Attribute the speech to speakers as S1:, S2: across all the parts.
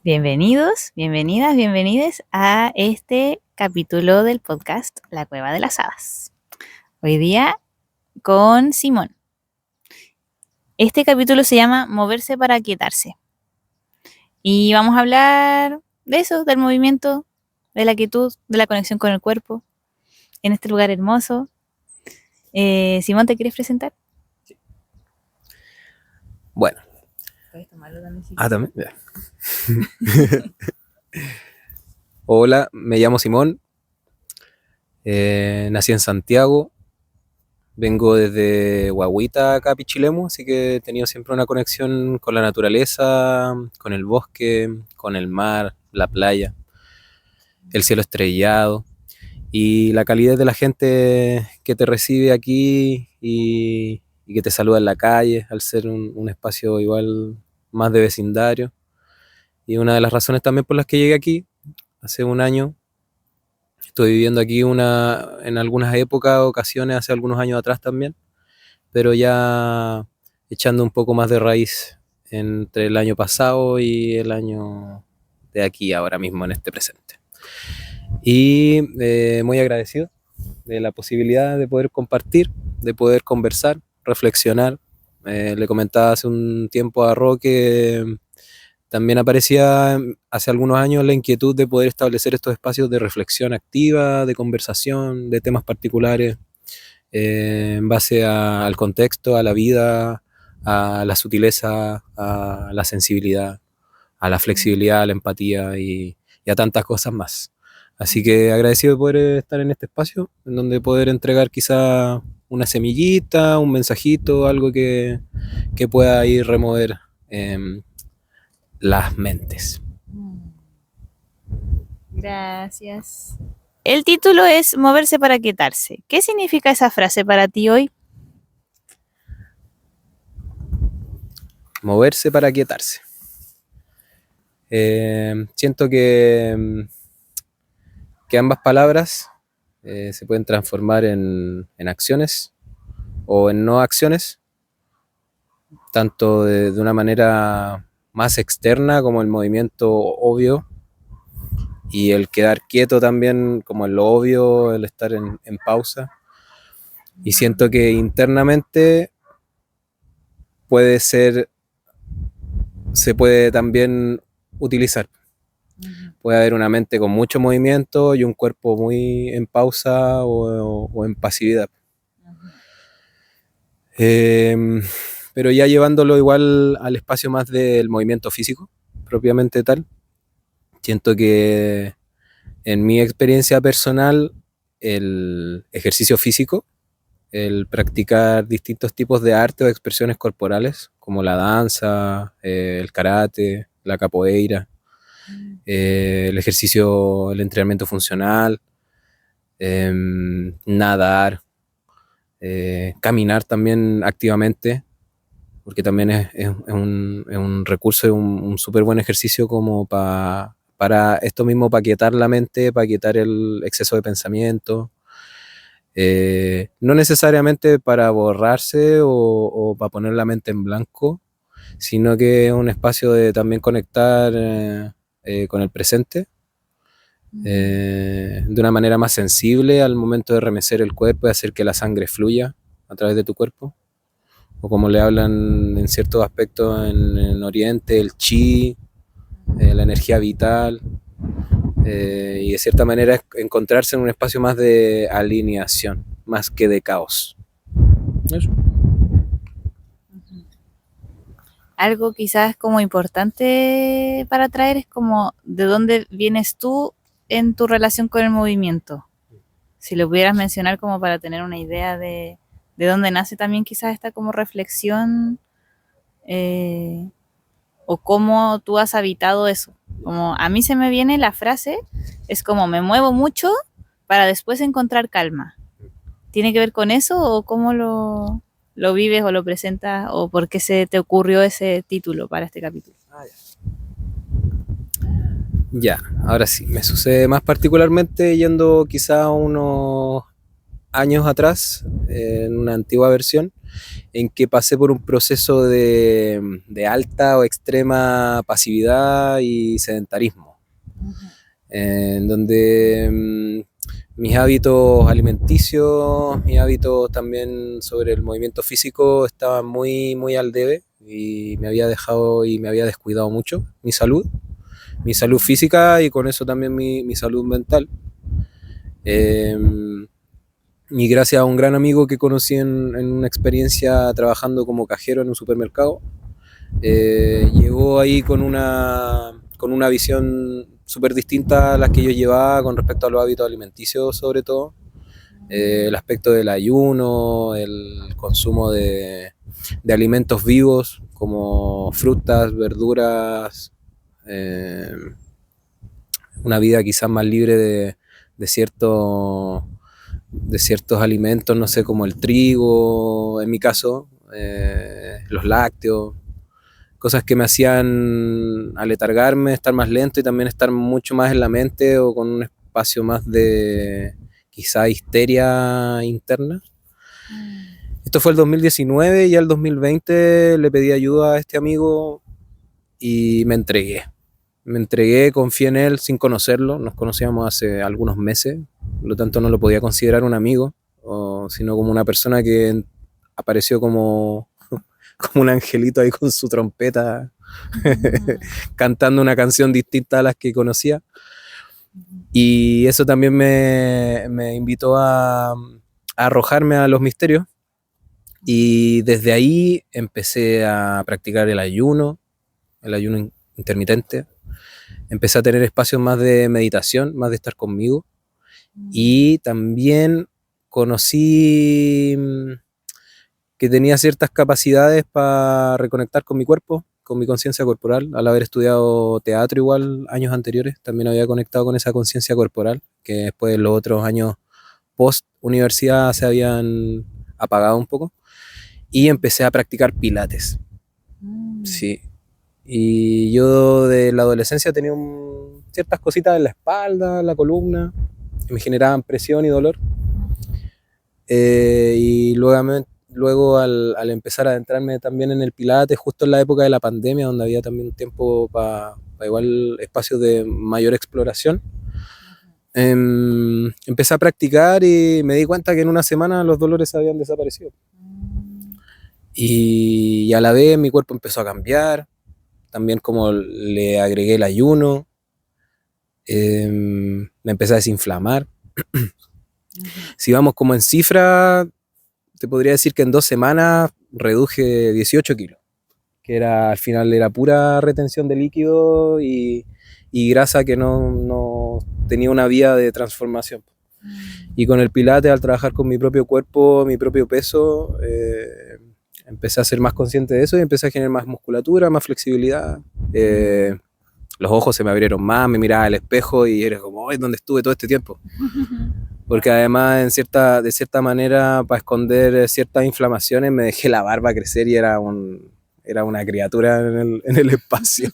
S1: Bienvenidos, bienvenidas, bienvenides a este capítulo del podcast La Cueva de las Hadas. Hoy día con Simón. Este capítulo se llama Moverse para aquietarse. Y vamos a hablar de eso, del movimiento, de la quietud, de la conexión con el cuerpo, en este lugar hermoso. Simón, ¿te quieres presentar?
S2: Sí. Bueno.
S1: ¿Puedes tomarlo también?
S2: También. Ya. Hola, me llamo Simón. Nací en Santiago. Vengo desde Guagüita acá a Pichilemu, así que he tenido siempre una conexión con la naturaleza, con el bosque, con el mar, la playa, el cielo estrellado y la calidez de la gente que te recibe aquí y que te saluda en la calle, al ser un espacio igual más de vecindario. Y una de las razones también por las que llegué aquí, hace un año, estoy viviendo aquí en algunas épocas, ocasiones, hace algunos años atrás también, pero ya echando un poco más de raíz entre el año pasado y el año de aquí, ahora mismo, en este presente. Y muy agradecido de la posibilidad de poder compartir, de poder conversar, reflexionar. Le comentaba hace un tiempo a Roque. También aparecía hace algunos años la inquietud de poder establecer estos espacios de reflexión activa, de conversación, de temas particulares, en base al contexto, a la vida, a la sutileza, a la sensibilidad, a la flexibilidad, a la empatía y a tantas cosas más. Así que agradecido de poder estar en este espacio, en donde poder entregar quizá una semillita, un mensajito, algo que pueda ir remover las mentes.
S1: Gracias. El título es Moverse para aquietarse. ¿Qué significa esa frase para ti hoy?
S2: Moverse para aquietarse. Siento que ambas palabras se pueden transformar en acciones o en no acciones, tanto de una manera más externa como el movimiento obvio y el quedar quieto también como en lo obvio, el estar en pausa. Y siento que internamente se puede también utilizar. Puede haber una mente con mucho movimiento y un cuerpo muy en pausa o en pasividad. Pero ya llevándolo igual al espacio más del movimiento físico, propiamente tal, siento que en mi experiencia personal, el ejercicio físico, el practicar distintos tipos de arte o expresiones corporales, como la danza, el karate, la capoeira, el ejercicio, el entrenamiento funcional, nadar, caminar también activamente, porque también es un recurso, es un súper buen ejercicio como para esto mismo, para quietar la mente, para quietar el exceso de pensamiento. No necesariamente para borrarse o para poner la mente en blanco, sino que es un espacio de también conectar con el presente, de una manera más sensible al momento de remecer el cuerpo y hacer que la sangre fluya a través de tu cuerpo, o como le hablan en ciertos aspectos en Oriente, el chi, la energía vital, y de cierta manera encontrarse en un espacio más de alineación, más que de caos. Eso.
S1: Algo quizás como importante para traer es como de dónde vienes tú en tu relación con el movimiento. Si lo pudieras mencionar como para tener una idea de dónde nace también quizás esta como reflexión, o cómo tú has habitado eso. Como a mí se me viene la frase, es como me muevo mucho para después encontrar calma. ¿Tiene que ver con eso o cómo lo vives o lo presentas o por qué se te ocurrió ese título para este capítulo?
S2: Ya, ahora sí, me sucede más particularmente yendo quizá unos años atrás, en una antigua versión, en que pasé por un proceso de alta o extrema pasividad y sedentarismo, en donde mis hábitos alimenticios, mis hábitos también sobre el movimiento físico estaban muy, muy al debe, y me había dejado y me había descuidado mucho mi salud física, y con eso también mi salud mental. Eh, y gracias a un gran amigo que conocí en una experiencia trabajando como cajero en un supermercado, llegó ahí con una visión súper distinta a la que yo llevaba con respecto a los hábitos alimenticios, sobre todo. El aspecto del ayuno, el consumo de alimentos vivos como frutas, verduras, eh, una vida quizás más libre de, cierto, de ciertos alimentos, no sé, como el trigo, en mi caso, los lácteos, cosas que me hacían aletargarme, estar más lento y también estar mucho más en la mente o con un espacio más de quizá histeria interna. Esto fue el 2019, y al 2020 le pedí ayuda a este amigo y me entregué. Me entregué, confié en él sin conocerlo, nos conocíamos hace algunos meses, por lo tanto no lo podía considerar un amigo, sino como una persona que apareció como un angelito ahí con su trompeta, cantando una canción distinta a las que conocía. Y eso también me invitó a arrojarme a los misterios, y desde ahí empecé a practicar el ayuno intermitente. Empecé a tener espacios más de meditación, más de estar conmigo, y también conocí que tenía ciertas capacidades para reconectar con mi cuerpo, con mi conciencia corporal. Al haber estudiado teatro igual años anteriores, también había conectado con esa conciencia corporal, que después de los otros años post universidad se habían apagado un poco, y empecé a practicar pilates. Sí. Y yo de la adolescencia tenía ciertas cositas en la espalda, en la columna, que me generaban presión y dolor. Y luego al empezar a adentrarme también en el pilates, justo en la época de la pandemia, donde había también tiempo para igual espacios de mayor exploración, empecé a practicar y me di cuenta que en una semana los dolores habían desaparecido. Y a la vez mi cuerpo empezó a cambiar, también como le agregué el ayuno, me empecé a desinflamar. Si vamos como en cifra, te podría decir que en 2 semanas reduje 18 kilos, que al final era pura retención de líquido y grasa que no tenía una vía de transformación. Y con el pilates, al trabajar con mi propio cuerpo, mi propio peso, empecé a ser más consciente de eso y empecé a generar más musculatura, más flexibilidad. Los ojos se me abrieron más, me miraba al espejo y era como, ¡ay, dónde estuve todo este tiempo! Porque además, de cierta manera, para esconder ciertas inflamaciones, me dejé la barba crecer y era una criatura en el espacio.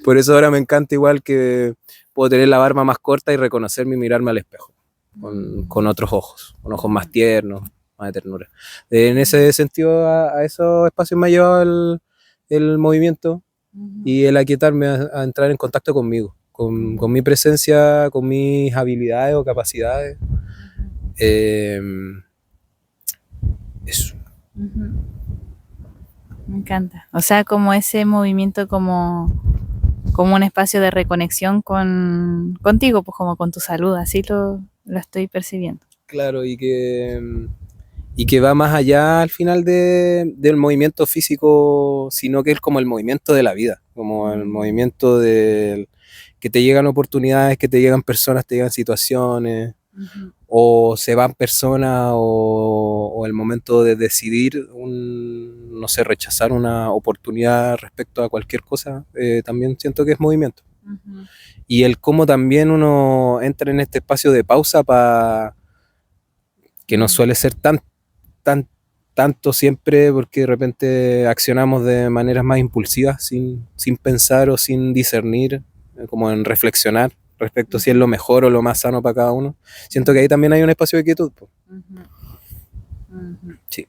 S2: Por eso ahora me encanta igual que puedo tener la barba más corta y reconocerme y mirarme al espejo con otros ojos, con ojos más tiernos, más de ternura. En ese sentido, a esos espacios me ha llevado el movimiento y el aquietarme a entrar en contacto conmigo, con mi presencia, con mis habilidades o capacidades. Eso.
S1: Me encanta. O sea, como ese movimiento como un espacio de reconexión contigo, pues como con tu salud, así lo estoy percibiendo.
S2: Claro, y que va más allá al final del movimiento físico, sino que es como el movimiento de la vida, como el movimiento que te llegan oportunidades, que te llegan personas, te llegan situaciones, o se van personas, o el momento de decidir, no sé, rechazar una oportunidad respecto a cualquier cosa, también siento que es movimiento. Y el cómo también uno entra en este espacio de pausa que no suele ser tanto siempre, porque de repente accionamos de maneras más impulsivas, sin pensar o sin discernir, como en reflexionar respecto a si es lo mejor o lo más sano para cada uno. Siento que ahí también hay un espacio de quietud. Sí,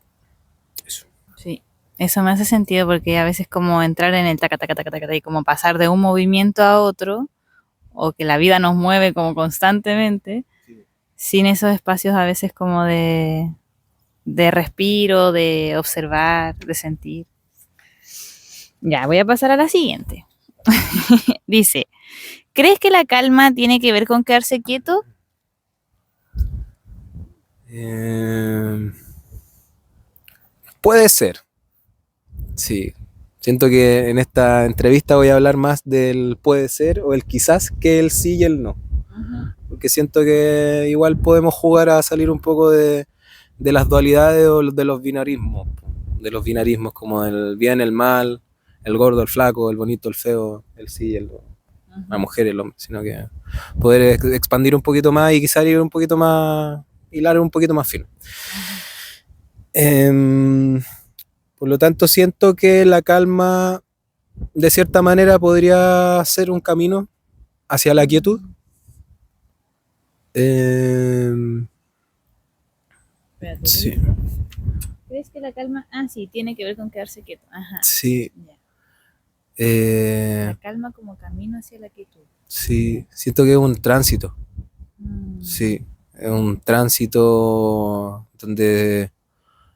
S1: Eso me hace sentido porque a veces como entrar en el taca, taca, taca, taca, y como pasar de un movimiento a otro, o que la vida nos mueve como constantemente, sin esos espacios a veces como de respiro, de observar, de sentir. Ya, voy a pasar a la siguiente. Dice, ¿crees que la calma tiene que ver con quedarse quieto?
S2: Puede ser, sí. Siento que en esta entrevista voy a hablar más del puede ser o el quizás que el sí y el no. Porque siento que igual podemos jugar a salir un poco de las dualidades o de los binarismos. De los binarismos como el bien, el mal, el gordo, el flaco, el bonito, el feo, el sí, la mujer, el hombre. Sino que poder expandir un poquito más y quizás ir un poquito más, hilar un poquito más fino. Por lo tanto, siento que la calma, de cierta manera, podría ser un camino hacia la quietud. Sí,
S1: ¿Crees que la calma? Ah, sí, tiene que ver con quedarse quieto. Ajá.
S2: sí.
S1: Ya.
S2: Eh,
S1: La calma como camino hacia la quietud.
S2: sí, siento que es un tránsito.
S1: Mm.
S2: Sí, es un tránsito donde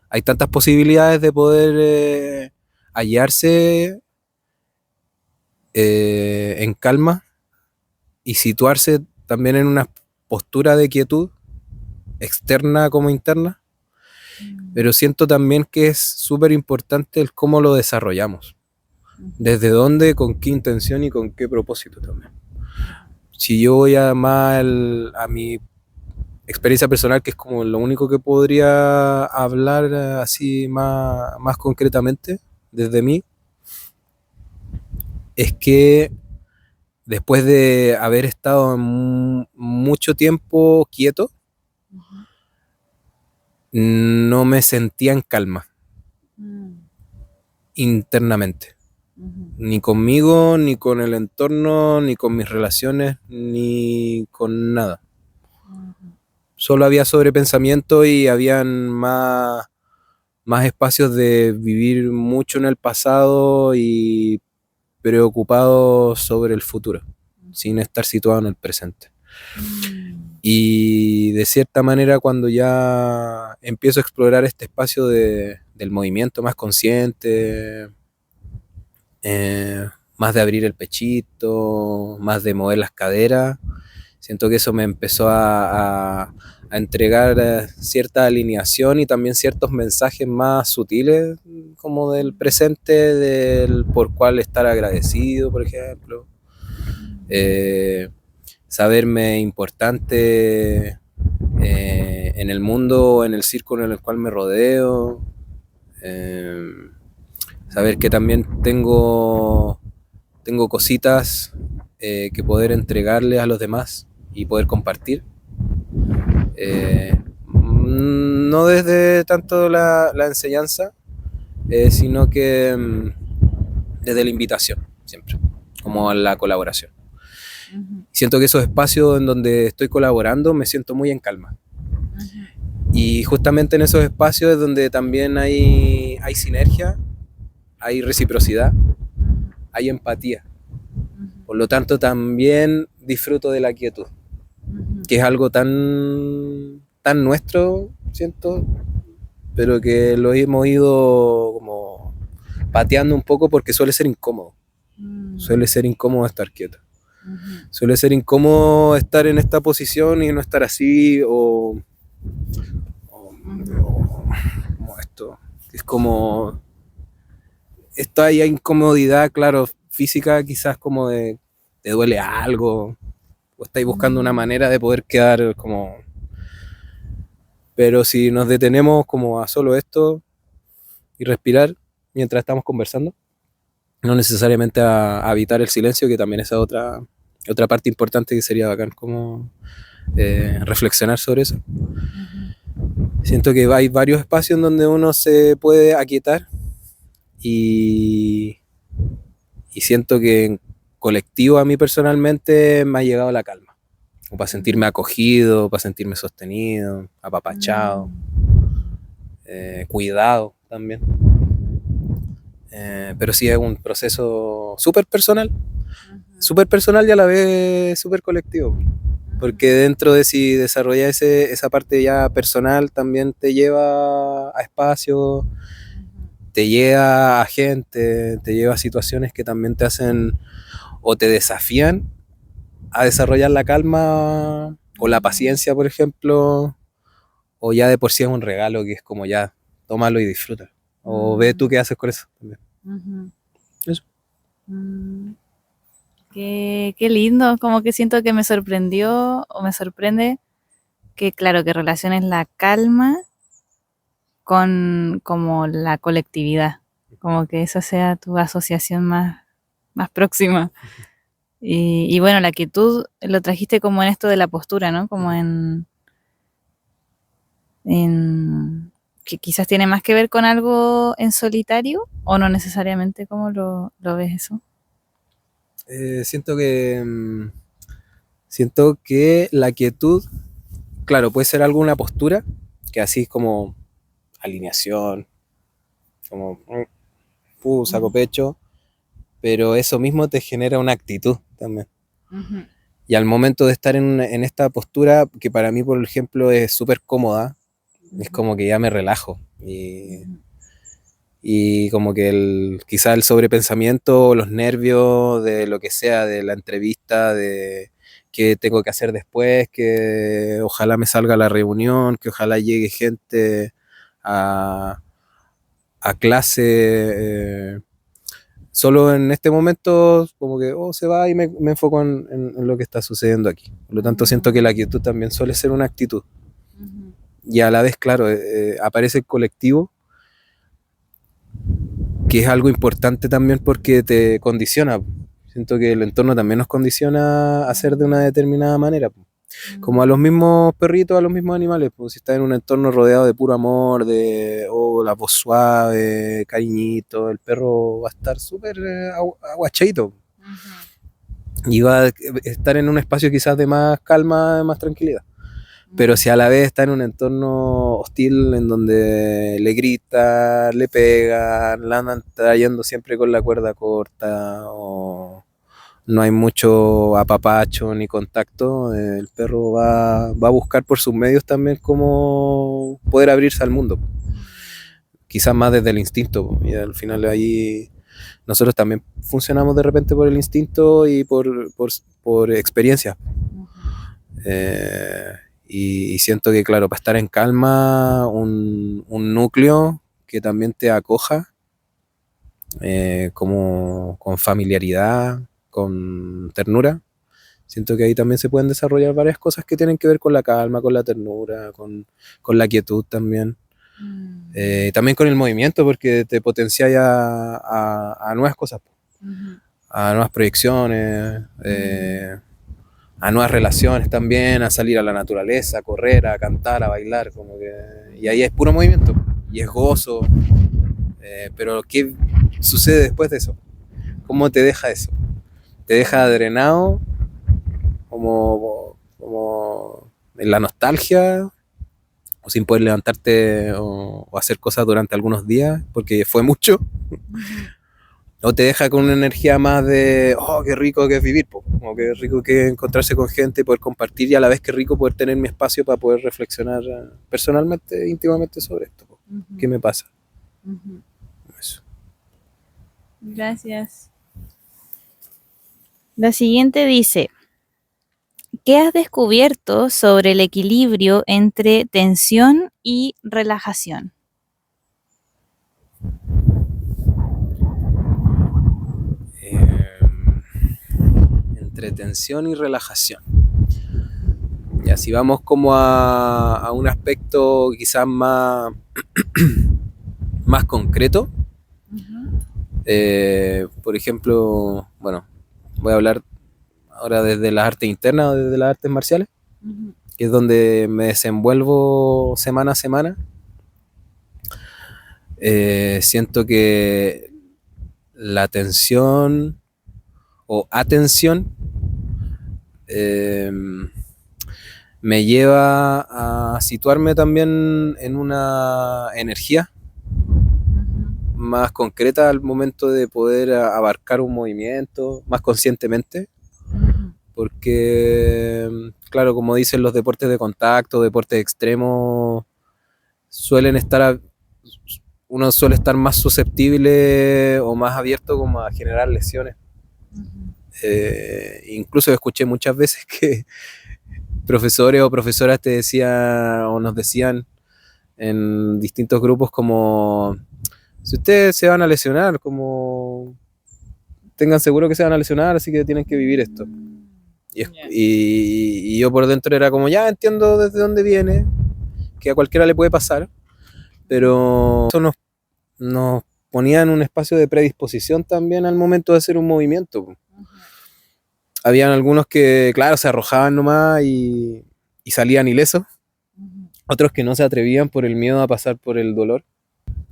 S2: hay tantas posibilidades de poder hallarse en calma y situarse también en una postura de quietud, externa como interna, pero siento también que es súper importante el cómo lo desarrollamos, desde dónde, con qué intención y con qué propósito también. Si yo voy a más a mi experiencia personal, que es como lo único que podría hablar así más concretamente desde mí, es que después de haber estado mucho tiempo quieto, no me sentía en calma internamente. Ni conmigo, ni con el entorno, ni con mis relaciones, ni con nada. Solo había sobrepensamiento y habían más espacios de vivir mucho en el pasado y preocupado sobre el futuro, sin estar situado en el presente. Y de cierta manera, cuando ya empiezo a explorar este espacio del movimiento más consciente, más de abrir el pechito, más de mover las caderas, siento que eso me empezó a entregar cierta alineación y también ciertos mensajes más sutiles, como del presente, del por cuál estar agradecido, por ejemplo. Saberme importante en el mundo, en el círculo en el cual me rodeo. Saber que también tengo cositas que poder entregarle a los demás y poder compartir. No desde tanto la enseñanza, sino que desde la invitación, siempre, como a la colaboración. Siento que esos espacios en donde estoy colaborando me siento muy en calma. Y justamente en esos espacios es donde también hay sinergia, hay reciprocidad, hay empatía. Por lo tanto, también disfruto de la quietud, que es algo tan nuestro, siento, pero que lo hemos ido como pateando un poco porque suele ser incómodo. Suele ser incómodo estar quieto. Suele ser incómodo estar en esta posición y no estar así o como esto. Es como esta incomodidad, claro, física, quizás como de te duele algo o estáis buscando una manera de poder quedar como... Pero si nos detenemos como a solo esto y respirar mientras estamos conversando, no necesariamente a evitar el silencio, que también es otra parte importante que sería bacán como reflexionar sobre eso. Siento que hay varios espacios en donde uno se puede aquietar y siento que en colectivo a mí personalmente me ha llegado la calma, o para sentirme acogido, para sentirme sostenido, apapachado, cuidado también. Pero sí es un proceso
S1: Ujú,
S2: súper personal y a la vez súper colectivo. Porque
S1: ujú,
S2: dentro de si desarrollas esa parte ya personal también te lleva a espacios,
S1: ujú,
S2: te lleva a gente, te lleva a situaciones que también te hacen o te desafían a desarrollar la calma o la
S1: ujú,
S2: paciencia, por ejemplo, o ya de por sí es un regalo que es como ya, tómalo y disfruta. O ve tú
S1: ujú,
S2: qué haces con eso también.
S1: ujú.
S2: Eso.
S1: Mm, qué lindo, como que siento que me sorprendió o me sorprende que, claro, que relaciones la calma con como la colectividad, como que esa sea tu asociación más próxima. Y bueno, la quietud lo trajiste como en esto de la postura, ¿no? Como en que quizás tiene más que ver con algo en solitario o no necesariamente. ¿Cómo lo ves eso?
S2: Eh, siento que siento que la quietud, claro, puede ser alguna postura, que así es como alineación, como saco
S1: Ujú,
S2: pecho, pero eso mismo te genera una actitud también.
S1: ujú,
S2: Y al momento de estar en esta postura, que para mí, por ejemplo, es súper cómoda, es
S1: ujú,
S2: como que ya me relajo.
S1: ujú,
S2: Y como que quizá el sobrepensamiento, los nervios de lo que sea, de la entrevista, de qué tengo que hacer después, que ojalá me salga la reunión, que ojalá llegue gente a, a clase. Solo en este momento como que se va y me enfoco en lo que está sucediendo aquí. Por lo tanto, siento que la
S1: mm,
S2: quietud también suele ser una actitud.
S1: ujú,
S2: Y a la vez, claro, aparece el colectivo, que es algo importante también porque te condiciona. Siento que el entorno también nos condiciona a ser de una
S1: mm,
S2: determinada manera. Como a los
S1: mm,
S2: mismos perritos, a los mismos animales. Pues si estás en un entorno rodeado de puro amor, de la voz suave, cariñito, el perro va a estar súper aguachadito.
S1: ujú,
S2: Y va a estar en un espacio quizás de más calma, de más tranquilidad. Pero
S1: ujú,
S2: si a la vez está en un entorno hostil en donde le gritan, le pegan, la andan trayendo siempre con la cuerda corta o no hay mucho apapacho ni contacto, el perro va a buscar por sus medios también cómo poder abrirse al mundo.
S1: mm,
S2: Quizás más desde el instinto. Y al final ahí nosotros también funcionamos de repente por el instinto y por experiencia.
S1: ujú,
S2: Eh, y siento que, claro, para estar en calma, un núcleo que también te acoja, como con familiaridad, con ternura. Siento que ahí también se pueden desarrollar varias cosas que tienen que ver con la calma, con la ternura, con la quietud también.
S1: mm,
S2: También con el movimiento, porque te potencia ya a nuevas cosas,
S1: ujú,
S2: a nuevas proyecciones,
S1: mm,
S2: a nuevas relaciones también, a salir a la naturaleza, a correr, a cantar, a bailar, como que, y
S1: ujú,
S2: ahí es puro movimiento, y es
S1: ujú,
S2: gozo, pero ¿qué sucede después de eso?
S1: ujú,
S2: ¿Cómo te deja eso? ¿Te deja
S1: mm,
S2: drenado, como en la nostalgia, o sin poder levantarte o hacer cosas durante algunos días, porque fue mucho?
S1: ujú,
S2: ¿O te deja con una energía más de, oh, qué rico que es vivir, po? Como qué
S1: ujú,
S2: rico que es encontrarse con gente y poder compartir, y a la vez qué rico poder tener mi espacio para poder reflexionar personalmente, íntimamente sobre esto, po? ¿Qué
S1: ujú,
S2: me pasa?
S1: ujú.
S2: Eso.
S1: Gracias. La siguiente dice, ¿qué has descubierto sobre el equilibrio entre tensión y relajación?
S2: Eh, Entre tensión y relajación. Y así vamos como a un aspecto quizás más concreto.
S1: Ujú,
S2: Por ejemplo, bueno, voy a hablar ahora desde las artes internas o desde las artes marciales,
S1: ujú,
S2: que es donde me desenvuelvo semana a semana. Siento que la atención o atención eh, me lleva a situarme también en una energía
S1: ujú,
S2: más concreta al momento de poder abarcar un movimiento más conscientemente, porque, claro, como dicen los deportes de contacto, deportes extremos, suelen estar, uno suele estar más susceptible o más abierto como a generar lesiones. Incluso escuché muchas veces que profesores o profesoras te decían o nos decían en distintos grupos como, si ustedes se van a lesionar, como tengan seguro que se van a lesionar, así que tienen que vivir esto. Y yo por dentro era como, ya entiendo desde dónde viene, que a cualquiera le puede pasar, pero eso nos ponía en un espacio de predisposición también al momento de hacer un movimiento. Habían algunos que, claro, se arrojaban nomás y salían ilesos, otros que no se atrevían por el miedo a pasar por el dolor,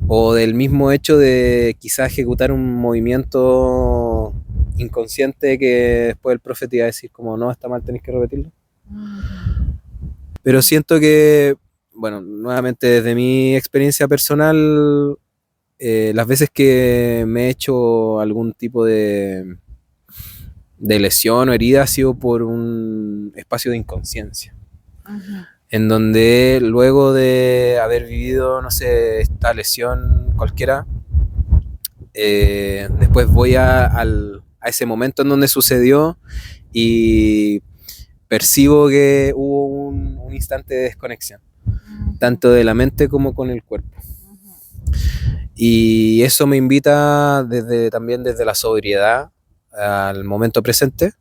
S2: o del mismo hecho de quizás ejecutar un movimiento inconsciente que después el profe te iba a decir como, no, está mal, tenés que repetirlo. Pero siento que, bueno, nuevamente desde mi experiencia personal, las veces que me he hecho algún tipo de lesión o herida ha sido por un espacio de inconsciencia, en donde luego de haber vivido, no sé, esta lesión cualquiera, después voy a ese momento en donde sucedió y percibo que hubo un instante de desconexión, tanto de la mente como con el cuerpo. Y eso me invita también desde la sobriedad al momento presente,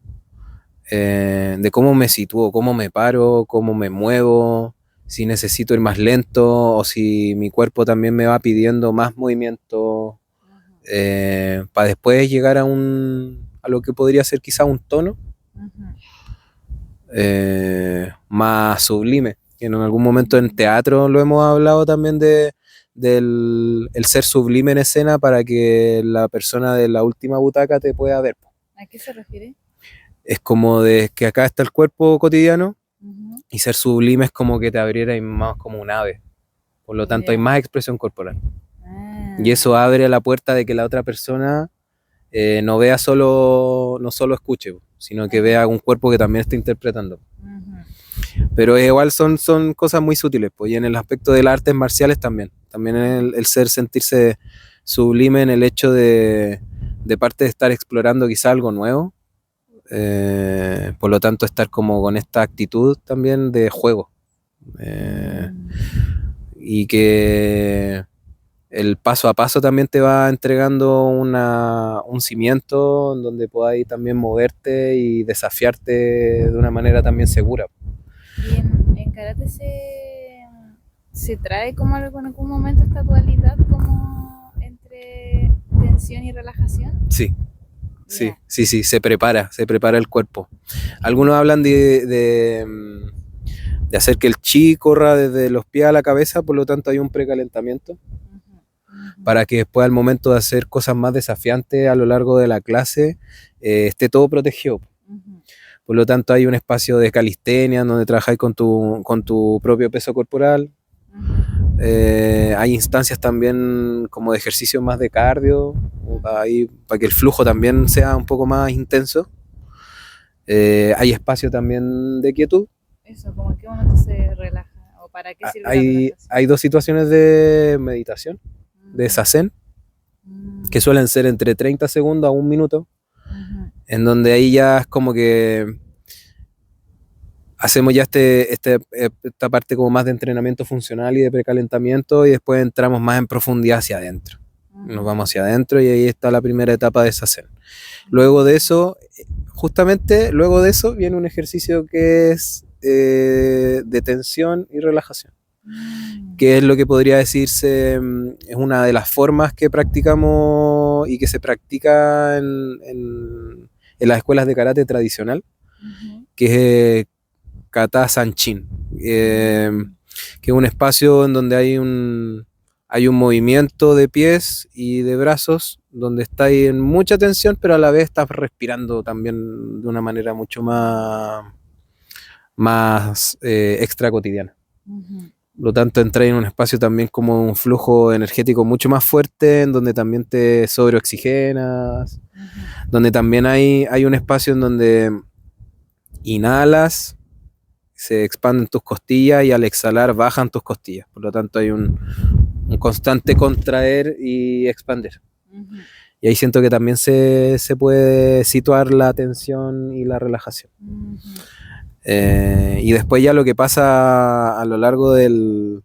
S2: de cómo me sitúo, cómo me paro, cómo me muevo, si necesito ir más lento o si mi cuerpo también me va pidiendo más movimiento, para después llegar a lo que podría ser quizá un tono más sublime. Que en algún momento en teatro lo hemos hablado también del el ser sublime en escena para que la persona de la última butaca te pueda ver.
S1: ¿A qué se refiere?
S2: Es como de que acá está el cuerpo cotidiano y ser sublime es como que te abriera más como un ave. Por lo tanto hay más expresión corporal. Y eso abre la puerta de que la otra persona no vea no solo escuche, sino que vea un cuerpo que también está interpretando. Pero igual son cosas muy sutiles, pues, y en el aspecto de las artes marciales también el sentirse sublime en el hecho de parte de estar explorando quizá algo nuevo, por lo tanto estar como con esta actitud también de juego, y que el paso a paso también te va entregando un cimiento en donde podáis también moverte y desafiarte de una manera también segura.
S1: ¿Y en karate se trae como en algún momento esta dualidad como entre tensión y relajación?
S2: Sí, sí, se prepara el cuerpo. Algunos hablan de hacer que el chi corra desde los pies a la cabeza, por lo tanto hay un precalentamiento, para que después al momento de hacer cosas más desafiantes a lo largo de la clase, esté todo protegido. Por lo tanto hay un espacio de calistenia donde trabajáis con tu propio peso corporal. Hay instancias también como de ejercicio más de cardio, ahí, para que el flujo también sea un poco más intenso. Hay espacio también de quietud.
S1: Eso, ¿como en qué momento se relaja? ¿O para qué sirve la relajación?
S2: Hay dos situaciones de meditación, de zazen, que suelen ser entre 30 segundos a un minuto, en donde ahí ya es como que hacemos ya esta parte como más de entrenamiento funcional y de precalentamiento, y después entramos más en profundidad hacia adentro. Nos vamos hacia adentro y ahí está la primera etapa de zazen. Luego de eso, viene un ejercicio que es de tensión y relajación, que es lo que podría decirse, es una de las formas que practicamos y que se practica en las escuelas de karate tradicional, que es Kata Sanchin, que es un espacio en donde hay un movimiento de pies y de brazos, donde estás en mucha tensión, pero a la vez estás respirando también de una manera mucho más extra cotidiana. Por lo tanto, entras en un espacio también como un flujo energético mucho más fuerte, en donde también te sobreoxigenas, donde también hay un espacio en donde inhalas, se expanden tus costillas y al exhalar bajan tus costillas. Por lo tanto, hay un constante contraer y expander. Y ahí siento que también se puede situar la tensión y la relajación. Y después ya lo que pasa a lo largo del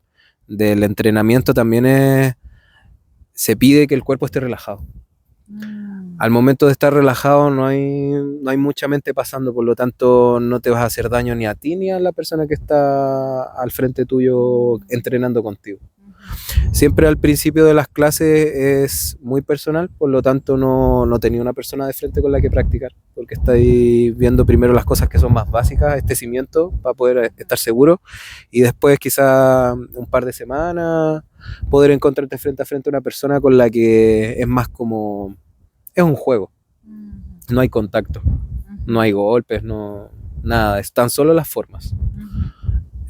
S2: entrenamiento también se pide que el cuerpo esté relajado. Al momento de estar relajado no hay mucha mente pasando, por lo tanto no te vas a hacer daño ni a ti ni a la persona que está al frente tuyo entrenando contigo. Siempre al principio de las clases es muy personal, por lo tanto no tenía una persona de frente con la que practicar, porque estáis viendo primero las cosas que son más básicas, este cimiento, para poder estar seguro, y después quizá un par de semanas poder encontrarte frente a frente a una persona con la que es más como... es un juego, no hay contacto, no hay golpes, no, nada, están solo las formas.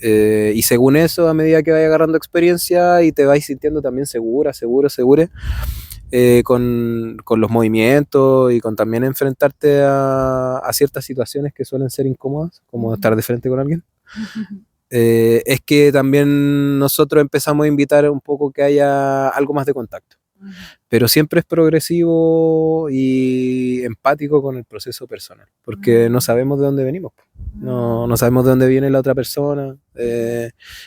S2: Y según eso, a medida que vayas agarrando experiencia y te vais sintiendo también segura, con los movimientos y con también enfrentarte a ciertas situaciones que suelen ser incómodas, como estar de frente con alguien, es que también nosotros empezamos a invitar un poco que haya algo más de contacto. Pero siempre es progresivo y empático con el proceso personal, porque no sabemos de dónde venimos, no sabemos de dónde viene la otra persona,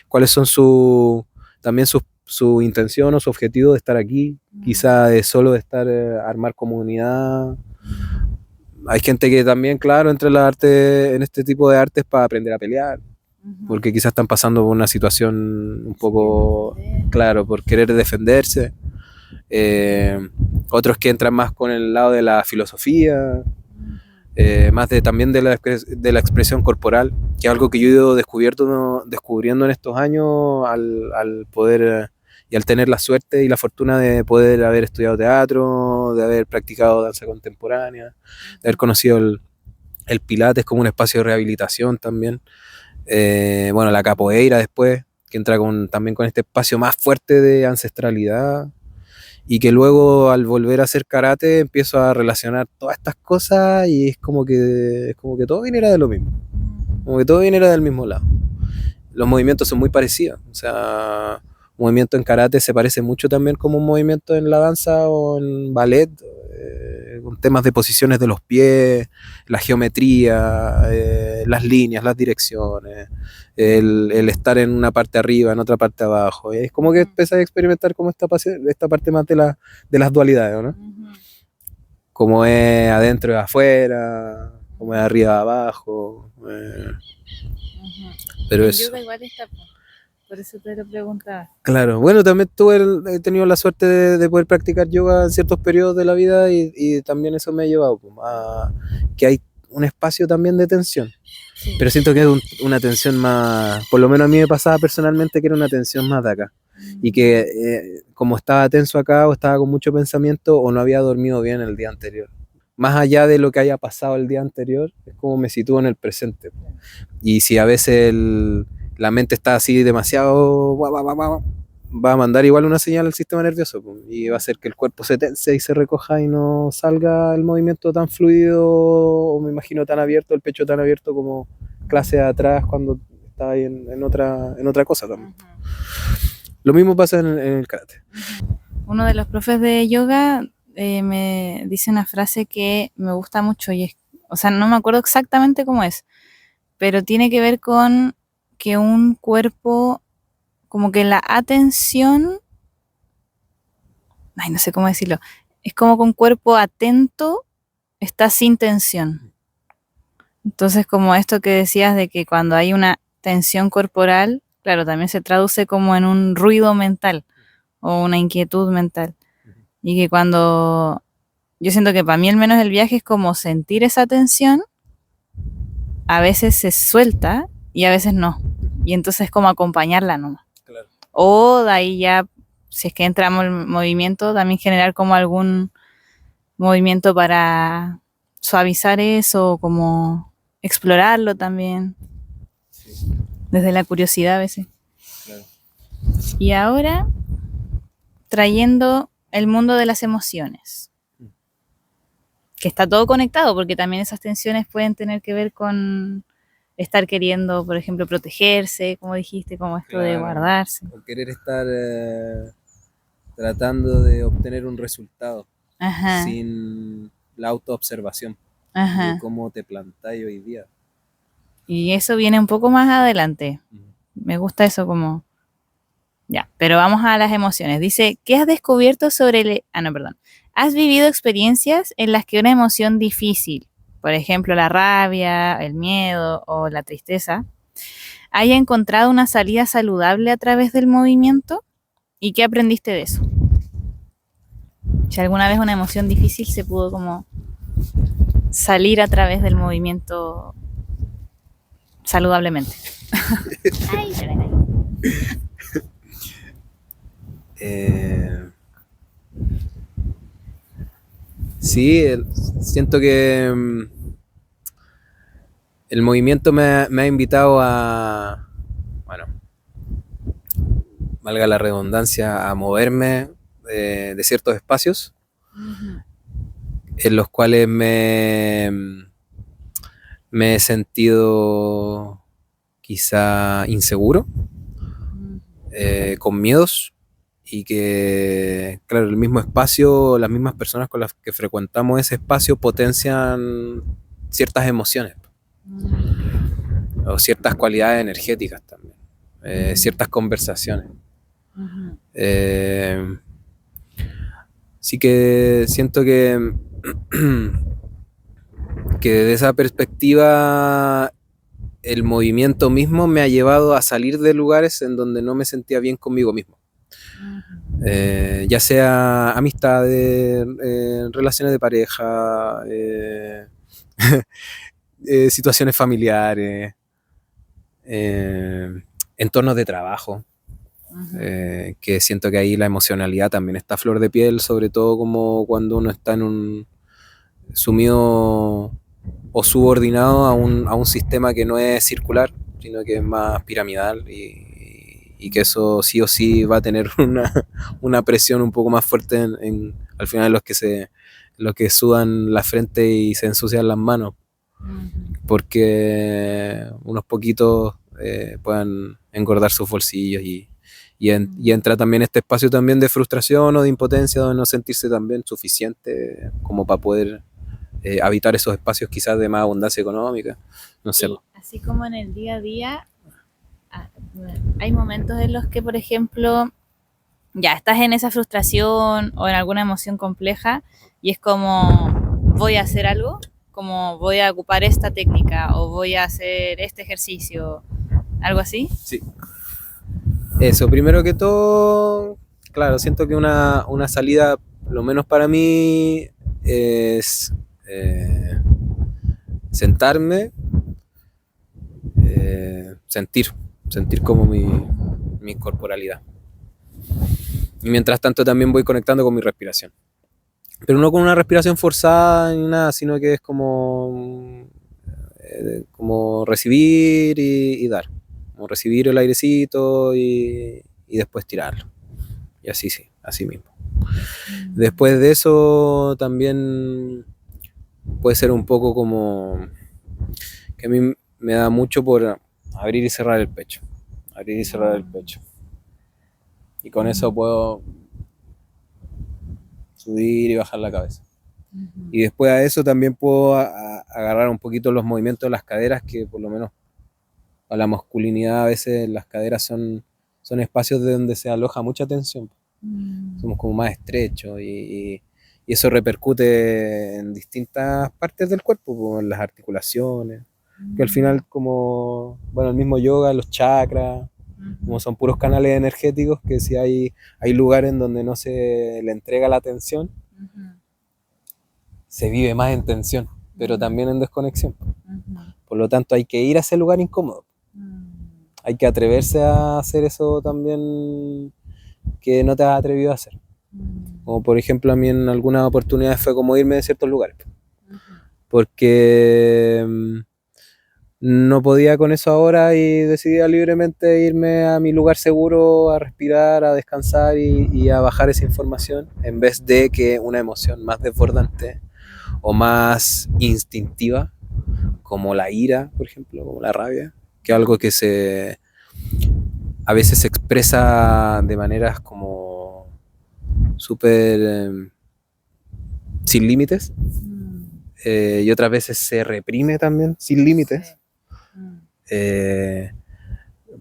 S2: cuáles son también su intención o su objetivo de estar aquí, quizá de solo de estar, armar comunidad. Hay gente que también, claro, entra en este tipo de artes para aprender a pelear, porque quizás están pasando por una situación un poco, claro, por querer defenderse. Otros que entran más con el lado de la filosofía, más también de la expresión corporal, que es algo que yo he ido descubriendo en estos años al poder y al tener la suerte y la fortuna de poder haber estudiado teatro, de haber practicado danza contemporánea, de haber conocido el Pilates como un espacio de rehabilitación también. Bueno, la capoeira después, que entra también con este espacio más fuerte de ancestralidad, y que luego al volver a hacer karate empiezo a relacionar todas estas cosas y es como que todo viniera de lo mismo, como que todo viniera del mismo lado. Los movimientos son muy parecidos, o sea, un movimiento en karate se parece mucho también como un movimiento en la danza o en ballet, con temas de posiciones de los pies, la geometría, las líneas, las direcciones, el estar en una parte arriba, en otra parte abajo. Es como que empiezas a experimentar como esta parte más de las dualidades, ¿no? Como es adentro y afuera, como es arriba y abajo. Pero
S1: el
S2: eso.
S1: yoga igual está, por eso te lo preguntaba.
S2: Claro, bueno, también he tenido la suerte de poder practicar yoga en ciertos periodos de la vida y también eso me ha llevado a que hay un espacio también de tensión. Sí. Pero siento que es una tensión más, por lo menos a mí me pasaba personalmente que era una tensión más de acá. Y que como estaba tenso acá o estaba con mucho pensamiento o no había dormido bien el día anterior. Más allá de lo que haya pasado el día anterior, es como me sitúo en el presente. Y si a veces la mente está así demasiado, va a mandar igual una señal al sistema nervioso y va a hacer que el cuerpo se tense y se recoja y no salga el movimiento tan fluido o me imagino tan abierto, el pecho tan abierto como clase de atrás cuando estaba ahí en otra cosa también. Lo mismo pasa en el karate.
S1: Uno de los profes de yoga me dice una frase que me gusta mucho y es, o sea, no me acuerdo exactamente cómo es, pero tiene que ver con que un cuerpo, como que la atención, ay, no sé cómo decirlo, es como que un cuerpo atento está sin tensión. Entonces, como esto que decías de que cuando hay una tensión corporal, claro, también se traduce como en un ruido mental o una inquietud mental. Y que cuando, yo siento que para mí al menos el viaje es como sentir esa tensión, a veces se suelta y a veces no. Y entonces es como acompañarla nomás. Claro. O de ahí ya, si es que entramos en movimiento, también generar como algún movimiento para suavizar eso, como explorarlo también. Sí. Desde la curiosidad a veces.
S2: Claro.
S1: Y ahora, trayendo el mundo de las emociones, que está todo conectado, porque también esas tensiones pueden tener que ver con estar queriendo, por ejemplo, protegerse, como dijiste, como esto de
S2: Claro,
S1: guardarse.
S2: o querer estar tratando de obtener un resultado
S1: Ajá,
S2: sin la autoobservación de
S1: ajá.
S2: cómo te plantáis hoy día.
S1: Y eso viene un poco más adelante.
S2: Ujú.
S1: Me gusta eso como... Ya, pero vamos a las emociones. Dice, ¿qué has descubierto sobre el... Ah, no, perdón. ¿Has vivido experiencias en las que una emoción difícil, por ejemplo, la rabia, el miedo o la tristeza, haya encontrado una salida saludable a través del movimiento? ¿Y qué aprendiste de eso? Si alguna vez una emoción difícil se pudo como salir a través del movimiento saludablemente. Ay, se me cayó.
S2: Eh, sí, siento que el movimiento me ha invitado a, bueno, valga la redundancia, a moverme de ciertos espacios
S1: Ujú,
S2: en los cuales me he sentido quizá inseguro,
S1: ujú,
S2: con miedos, y que, claro, el mismo espacio, las mismas personas con las que frecuentamos ese espacio potencian ciertas emociones o ciertas cualidades energéticas también, ciertas conversaciones.
S1: ujú,
S2: Eh, sí que siento que desde esa perspectiva el movimiento mismo me ha llevado a salir de lugares en donde no me sentía bien conmigo mismo.
S1: ujú,
S2: Ya sea amistades, relaciones de pareja, situaciones familiares, eh, entornos de trabajo,
S1: ujú.
S2: que siento que ahí la emocionalidad también está a flor de piel, sobre todo como cuando uno está en un sumido o subordinado a un sistema que no es circular, sino que es más piramidal, y que eso sí o sí va a tener una presión un poco más fuerte al final los que sudan la frente y se ensucian las manos, porque unos poquitos puedan engordar sus bolsillos, y entra también este espacio también de frustración o de impotencia, de no sentirse también suficiente como para poder habitar esos espacios quizás de más abundancia económica, no sé.
S1: Y así como en el día a día, ah, hay momentos en los que, por ejemplo, ya estás en esa frustración o en alguna emoción compleja y es como voy a hacer algo, como voy a ocupar esta técnica o voy a hacer este ejercicio, algo así.
S2: Sí. Eso, primero que todo, claro, siento que una salida, lo menos para mí, es sentarme, sentir como mi corporalidad. Y mientras tanto también voy conectando con mi respiración. Pero no con una respiración forzada ni nada, sino que es como recibir y dar. Como recibir el airecito y después tirarlo. Y así sí, así mismo. Después de eso también puede ser un poco como que a mí me da mucho por abrir y cerrar el pecho. Abrir y cerrar el pecho. Y con eso puedo subir y bajar la cabeza. Y después a eso también puedo agarrar un poquito los movimientos de las caderas, que por lo menos a la masculinidad a veces las caderas son espacios de donde se aloja mucha tensión. Somos como más estrechos, y eso repercute en distintas partes del cuerpo, en las articulaciones, que al final, como, bueno, el mismo yoga, los chakras, como son puros canales energéticos, que si hay lugares en donde no se le entrega la atención, se vive más en tensión, pero también en desconexión. Por lo tanto, hay que ir a ese lugar incómodo. Hay que atreverse a hacer eso también que no te has atrevido a hacer. Como por ejemplo a mí en algunas oportunidades fue como irme de ciertos lugares. Porque no podía con eso ahora y decidí libremente irme a mi lugar seguro a respirar, a descansar y a bajar esa información en vez de que una emoción más desbordante o más instintiva como la ira, por ejemplo, como la rabia, que es algo que a veces se expresa de maneras como súper sin límites, y otras veces se reprime también sin límites. Eh,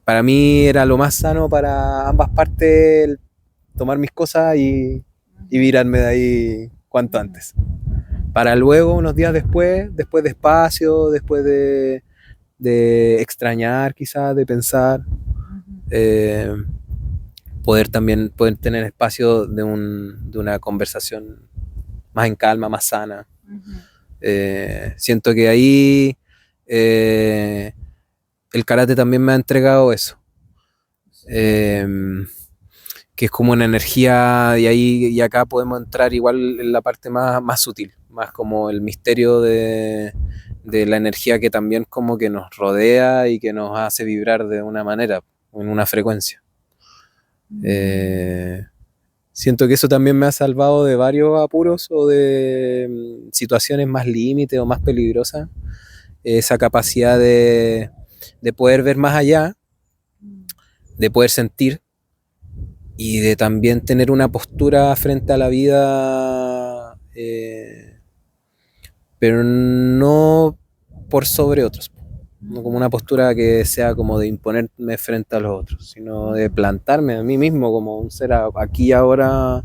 S2: para mí era lo más sano para ambas partes tomar mis cosas y virarme de ahí cuanto antes. Para luego, unos días después de espacio, después de extrañar quizás, de pensar, eh, poder tener espacio de una conversación más en calma, más sana. Siento que ahí el karate también me ha entregado eso. Eh, que es como una energía, y ahí y acá podemos entrar igual en la parte más sutil, más como el misterio de la energía que también como que nos rodea y que nos hace vibrar de una manera, en una frecuencia. Siento que eso también me ha salvado de varios apuros o de situaciones más límite o más peligrosas. Esa capacidad de poder ver más allá, de poder sentir y de también tener una postura frente a la vida, pero no por sobre otros, no como una postura que sea como de imponerme frente a los otros, sino de plantarme a mí mismo como un ser aquí y ahora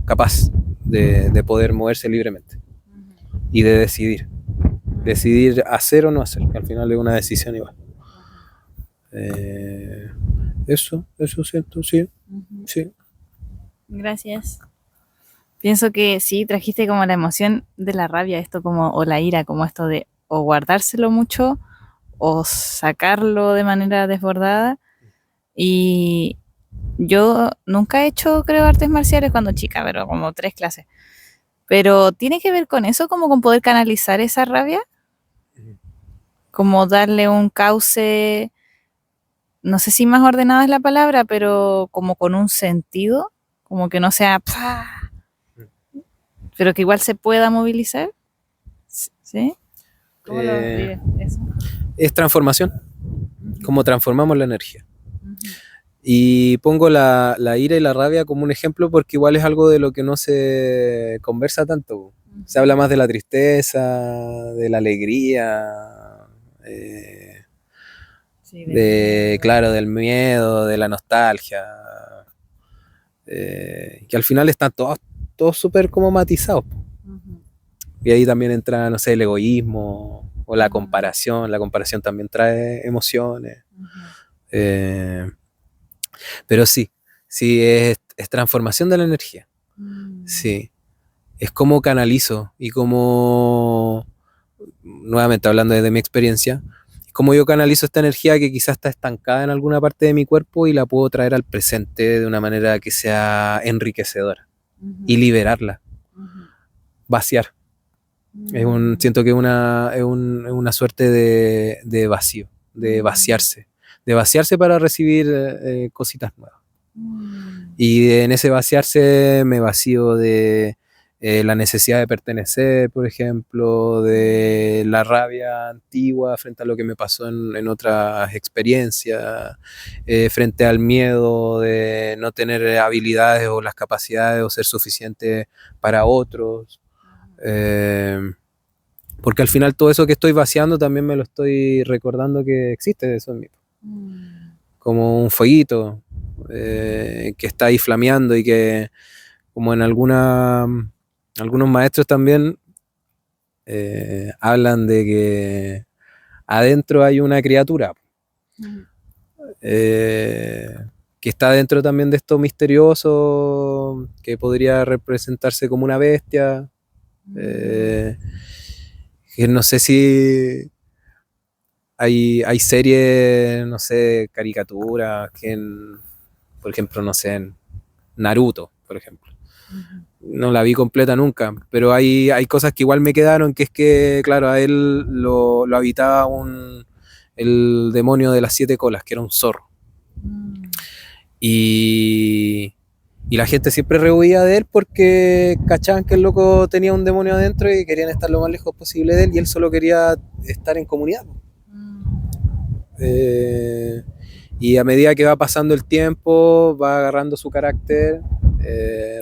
S2: capaz de poder moverse libremente y de decidir hacer o no hacer, que al final es una decisión igual. Eso siento, sí, sí.
S1: Gracias. Pienso que sí, trajiste como la emoción de la rabia, esto como, o la ira, como esto de o guardárselo mucho o sacarlo de manera desbordada. Y yo nunca he hecho, creo, artes marciales cuando chica, pero como 3 clases. Pero tiene que ver con eso, como con poder canalizar esa rabia, como darle un cauce, no sé si más ordenada es la palabra, pero como con un sentido, como que no sea, ¡pah! Pero que igual se pueda movilizar. ¿Sí? ¿Cómo lo
S2: Eh,
S1: describes eso?
S2: es transformación, como transformamos la energía. Y pongo la ira y la rabia como un ejemplo porque igual es algo de lo que no se conversa tanto. Se habla más de la tristeza, de la alegría,
S1: Sí, del miedo.
S2: claro, del miedo, de la nostalgia, que al final están todos súper como matizados. Y ahí también entra, no sé, el egoísmo o la comparación. La comparación también trae emociones. Eh, pero sí, es transformación de la energía. Sí, es como canalizo y como, nuevamente hablando desde mi experiencia, es como yo canalizo esta energía que quizás está estancada en alguna parte de mi cuerpo y la puedo traer al presente de una manera que sea enriquecedora y liberarla, vaciar. Siento que es una suerte de vacío, de vaciarse para recibir cositas nuevas. Y en ese vaciarse me vacío de la necesidad de pertenecer, por ejemplo, de la rabia antigua frente a lo que me pasó en otras experiencias, frente al miedo de no tener habilidades o las capacidades o ser suficiente para otros. Eh, porque al final todo eso que estoy vaciando también me lo estoy recordando que existe eso en mí. Como un fueguito que está ahí flameando y que como en algunos maestros también hablan de que adentro hay una criatura eh, que está dentro también de esto misterioso, que podría representarse como una bestia, que no sé si hay series, no sé, caricaturas, por ejemplo, no sé, en Naruto, por ejemplo. No la vi completa nunca, pero hay cosas que igual me quedaron, que es que, claro, a él lo habitaba el demonio de las 7 colas, que era un zorro. Y la gente siempre rehuía de él porque cachaban que el loco tenía un demonio adentro y querían estar lo más lejos posible de él, y él solo quería estar en comunidad. Y a medida que va pasando el tiempo, va agarrando su carácter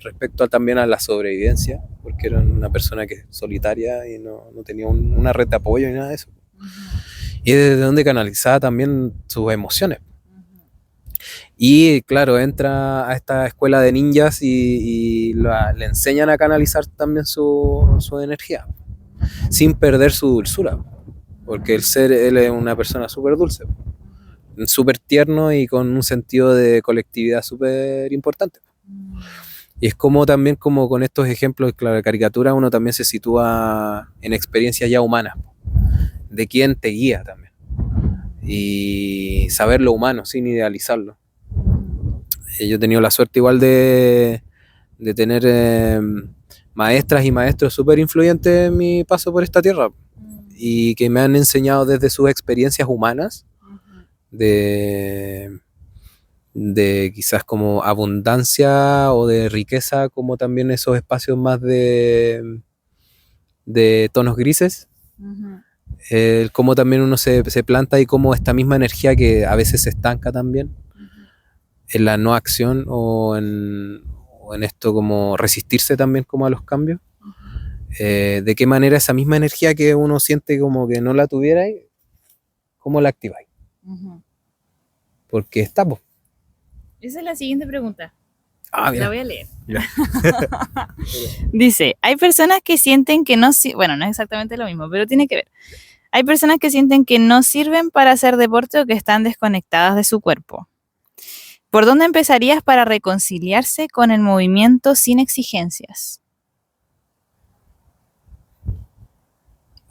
S2: respecto también a la sobrevivencia, porque era una persona que solitaria y no tenía una red de apoyo ni nada de eso. Y desde donde canalizaba también sus emociones. Y claro, entra a esta escuela de ninjas y le enseñan a canalizar también su energía, sin perder su dulzura, porque él es una persona súper dulce, súper tierno y con un sentido de colectividad súper importante. Y es como también como con estos ejemplos de caricatura uno también se sitúa en experiencias ya humanas, de quién te guía también, y saber lo humano sin idealizarlo. Yo he tenido la suerte igual de tener maestras y maestros súper influyentes en mi paso por esta tierra, y que me han enseñado desde sus experiencias humanas de quizás como abundancia o de riqueza, como también esos espacios más de tonos grises, cómo también uno se planta, y cómo esta misma energía que a veces se estanca también en la no acción o en esto como resistirse también como a los cambios, de qué manera esa misma energía que uno siente como que no la tuviera, ¿cómo la activáis? Porque está, pues.
S1: Esa es la siguiente pregunta.
S2: Ah, mira.
S1: La voy a leer. Dice, hay personas que sienten que no, bueno, no es exactamente lo mismo, pero tiene que ver. Hay personas que sienten que no sirven para hacer deporte o que están desconectadas de su cuerpo. ¿Por dónde empezarías para reconciliarse con el movimiento sin exigencias?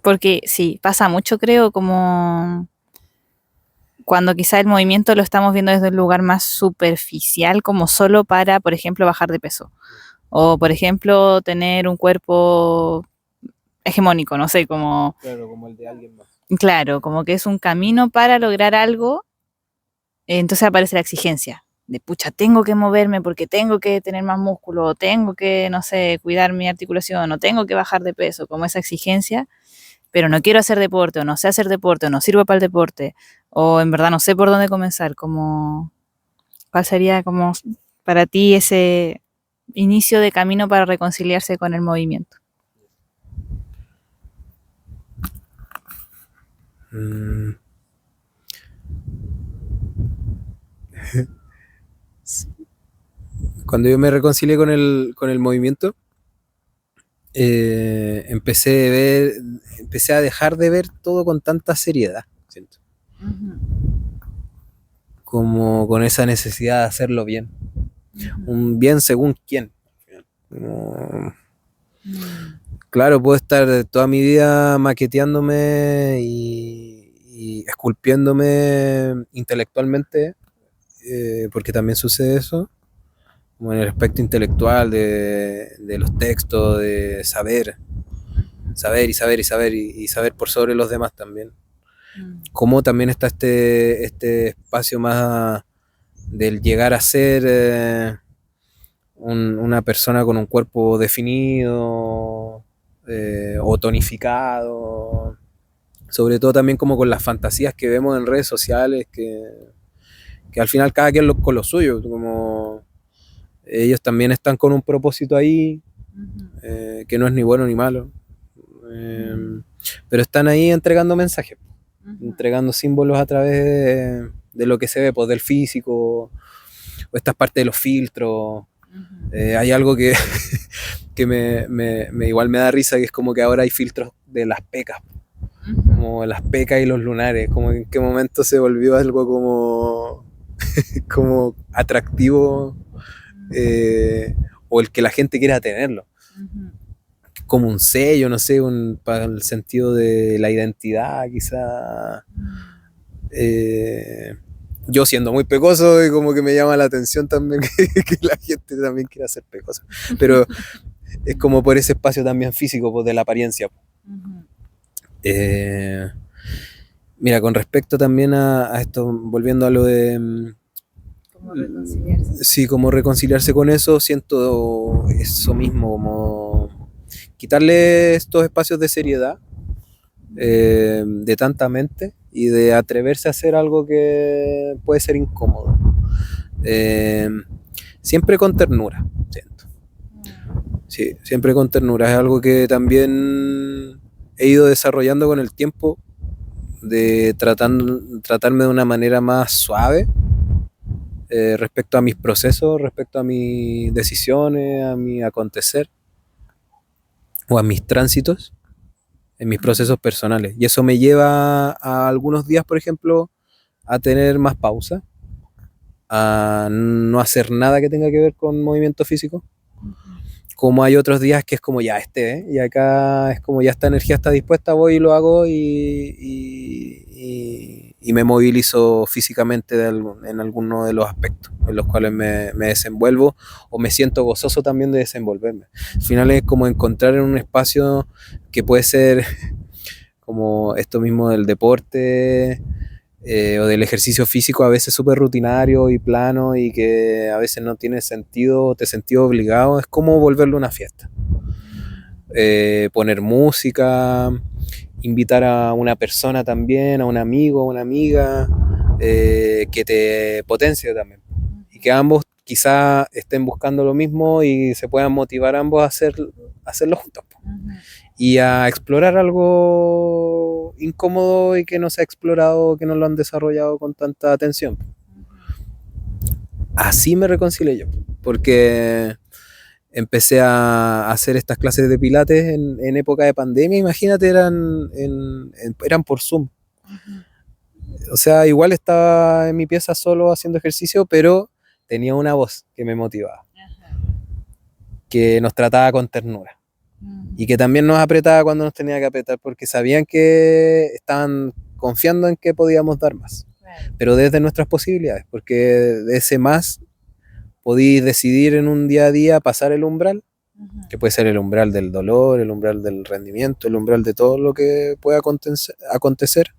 S1: Porque sí, pasa mucho, creo, como cuando quizá el movimiento lo estamos viendo desde un lugar más superficial, como solo para, por ejemplo, bajar de peso. O, por ejemplo, tener un cuerpo hegemónico, no sé, como...
S2: Claro, como el de alguien más.
S1: Claro, como que es un camino para lograr algo, entonces aparece la exigencia de, pucha, tengo que moverme porque tengo que tener más músculo, o tengo que, no sé, cuidar mi articulación, o tengo que bajar de peso, como esa exigencia, pero no quiero hacer deporte, o no sé hacer deporte, o no sirvo para el deporte, o en verdad no sé por dónde comenzar, como, ¿cuál sería como para ti ese inicio de camino para reconciliarse con el movimiento?
S2: Cuando yo me reconcilié con el movimiento, empecé a dejar de ver todo con tanta seriedad, siento. Como con esa necesidad de hacerlo bien. Un bien según quién. Como, claro, puedo estar toda mi vida maqueteándome y esculpiéndome intelectualmente, porque también sucede eso, como en el aspecto intelectual de los textos, de saber y saber por sobre los demás también. Como también está este espacio más del llegar a ser una persona con un cuerpo definido o tonificado, sobre todo también como con las fantasías que vemos en redes sociales, que al final cada quien con lo suyo, como ellos también están con un propósito ahí, que no es ni bueno ni malo, pero están ahí entregando mensajes, entregando símbolos a través de lo que se ve, pues del físico, o estas partes de los filtros. Hay algo que, que igual me da risa, que es como que ahora hay filtros de las pecas, como las pecas y los lunares, como en qué momento se volvió algo como, como atractivo, o el que la gente quiera tenerlo, como un sello, no sé, para el sentido de la identidad, quizá. Yo siendo muy pecoso, y como que me llama la atención también que la gente también quiera ser pecosa, pero es como por ese espacio también físico, pues, de la apariencia. Mira, con respecto también a esto, volviendo a lo de
S1: Como reconciliarse.
S2: sí, como reconciliarse con eso, siento eso mismo, como quitarle estos espacios de seriedad, de tanta mente y de atreverse a hacer algo que puede ser incómodo. Eh, Siempre con ternura, siento. Sí, siempre con ternura. Es algo que también he ido desarrollando con el tiempo, de tratarme de una manera más suave, respecto a mis procesos, respecto a mis decisiones, a mi acontecer o a mis tránsitos en mis procesos personales. Y eso me lleva a algunos días, por ejemplo, a tener más pausa, a no hacer nada que tenga que ver con movimiento físico. Como hay otros días que es como ya y acá es como ya esta energía está dispuesta, voy y lo hago y me movilizo físicamente en alguno de los aspectos en los cuales me desenvuelvo, o me siento gozoso también de desenvolverme. Al final es como encontrar en un espacio que puede ser como esto mismo del deporte, o del ejercicio físico, a veces súper rutinario y plano y que a veces no tiene sentido o te sentís obligado. Es como volverlo una fiesta. Poner música, invitar a una persona también, a un amigo, a una amiga, que te potencie también. Y que ambos quizá estén buscando lo mismo y se puedan motivar ambos a hacerlo juntos. Y a explorar algo incómodo y que no se ha explorado, que no lo han desarrollado con tanta atención. Así me reconcilié yo, porque empecé a hacer estas clases de pilates en época de pandemia. Imagínate, eran por Zoom. O sea, igual estaba en mi pieza solo haciendo ejercicio, pero tenía una voz que me motivaba, que nos trataba con ternura y que también nos apretaba cuando nos tenía que apretar, porque sabían que estaban confiando en que podíamos dar más, pero desde nuestras posibilidades, porque de ese más podéis decidir en un día a día pasar el umbral, que puede ser el umbral del dolor, el umbral del rendimiento, el umbral de todo lo que pueda acontecer.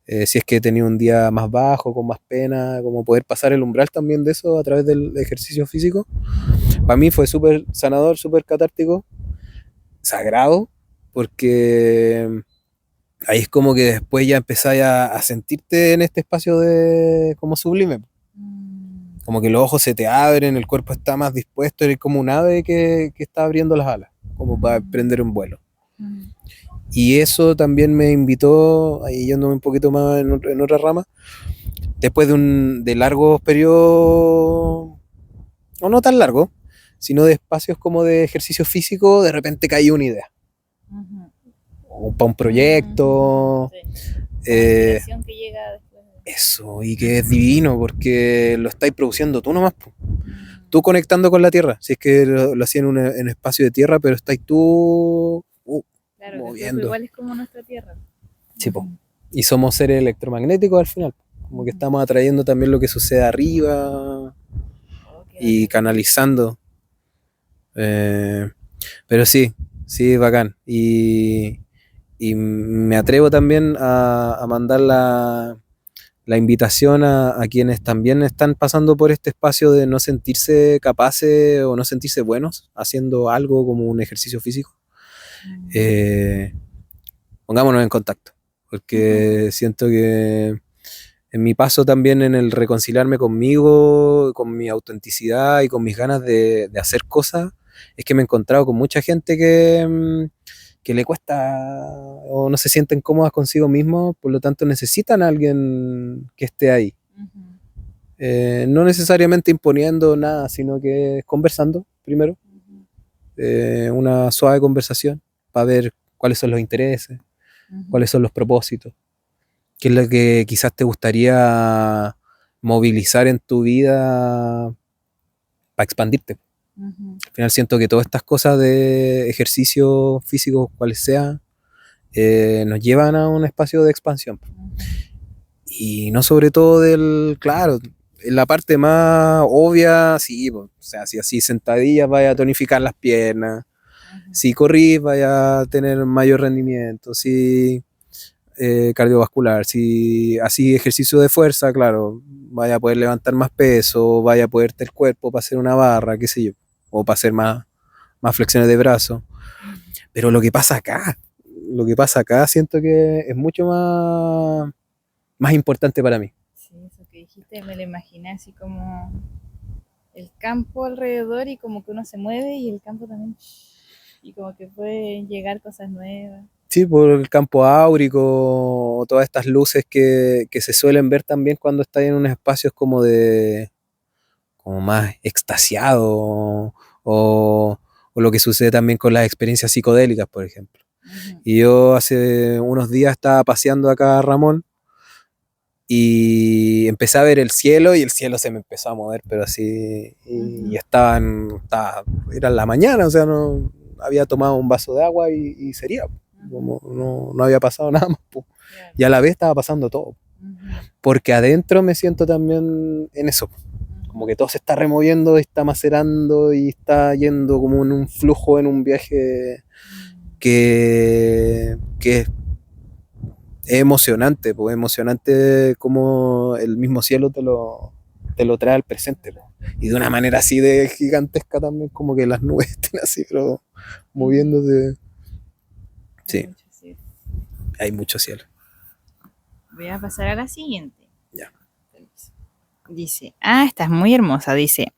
S2: Si es que he tenido un día más bajo, con más pena, como poder pasar el umbral también de eso a través del ejercicio físico. Para mí fue súper sanador, súper catártico, sagrado, porque ahí es como que después ya empezáis a sentirte en este espacio de como sublime. Como que los ojos se te abren, el cuerpo está más dispuesto, eres como un ave que está abriendo las alas, como para emprender un vuelo. Y eso también me invitó, ahí yéndome un poquito más en otra rama, después de largos periodos, o no tan largos, sino de espacios como de ejercicio físico, de repente caí una idea. O para un proyecto.
S1: Que llega después.
S2: Eso, y que es divino, porque lo estáis produciendo tú nomás. Tú conectando con la tierra, si es que lo hacía en espacio de tierra, pero estáis tú
S1: Claro,
S2: moviendo.
S1: igual es como nuestra tierra.
S2: Sí, po. Y somos seres electromagnéticos al final, como que estamos atrayendo también lo que sucede arriba y canalizando. Pero sí, bacán. Y me atrevo también a mandar la invitación a quienes también están pasando por este espacio de no sentirse capaces o no sentirse buenos haciendo algo como un ejercicio físico. Pongámonos en contacto, porque siento que en mi paso también en el reconciliarme conmigo, con mi autenticidad y con mis ganas de hacer cosas, es que me he encontrado con mucha gente que le cuesta o no se sienten cómodas consigo mismos, por lo tanto necesitan a alguien que esté ahí. No necesariamente imponiendo nada, sino que conversando primero, una suave conversación para ver cuáles son los intereses, cuáles son los propósitos, qué es lo que quizás te gustaría movilizar en tu vida para expandirte. Al final siento que todas estas cosas de ejercicio físico, cuales sean, nos llevan a un espacio de expansión. Y no sobre todo claro, en la parte más obvia, sí, o sea, si así sentadillas vaya a tonificar las piernas, si corrís vaya a tener mayor rendimiento, si cardiovascular. Si así ejercicio de fuerza, claro, vaya a poder levantar más peso, vaya a poder tener cuerpo para hacer una barra, qué sé yo, o para hacer más flexiones de brazo. Pero lo que pasa acá siento que es mucho más importante para mí.
S1: Sí, eso que dijiste me lo imaginé así como el campo alrededor y como que uno se mueve y el campo también. Y como que pueden llegar cosas nuevas.
S2: Sí, por el campo áurico, o todas estas luces que se suelen ver también cuando estás en unos espacios como más extasiado, o lo que sucede también con las experiencias psicodélicas, por ejemplo.
S1: Ujú.
S2: Y yo hace unos días estaba paseando acá a Ramón y empecé a ver el cielo y el cielo se me empezó a mover, pero así, y era la mañana, o sea, no había tomado un vaso de agua y sería, como no había pasado nada más, po.
S1: Claro.
S2: Y a la vez estaba pasando todo, porque adentro me siento también en eso, como que todo se está removiendo, está macerando y está yendo como en un flujo, en un viaje que es emocionante, pues emocionante como el mismo cielo te lo trae al presente, pues. Y de una manera así de gigantesca también, como que las nubes estén así, pero moviéndose. Sí,
S1: Mucho, sí.
S2: hay mucho cielo.
S1: Voy a pasar a la siguiente.
S2: Ya.
S1: Dice, esta es muy hermosa. Dice,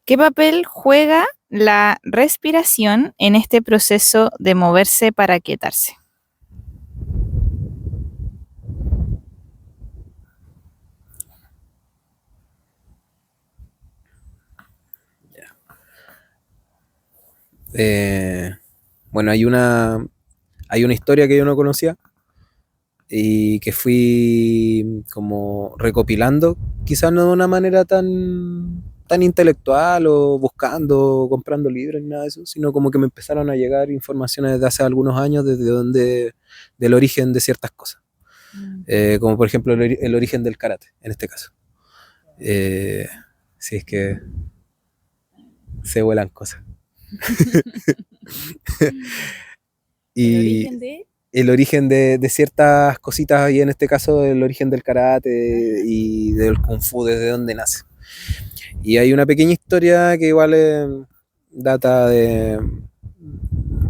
S1: ¿qué papel juega la respiración en este proceso de moverse para aquietarse?
S2: Eh, bueno, hay una historia que yo no conocía y que fui como recopilando, quizás no de una manera tan intelectual o buscando, comprando libros ni nada de eso, sino como que me empezaron a llegar informaciones desde hace algunos años del origen de ciertas cosas. Como por ejemplo el origen del karate, en este caso. Si es que se vuelan cosas.
S1: El
S2: Y
S1: origen de...
S2: el origen de ciertas cositas, y en este caso el origen del karate y del kung fu, desde dónde nace. Y hay una pequeña historia que igual data de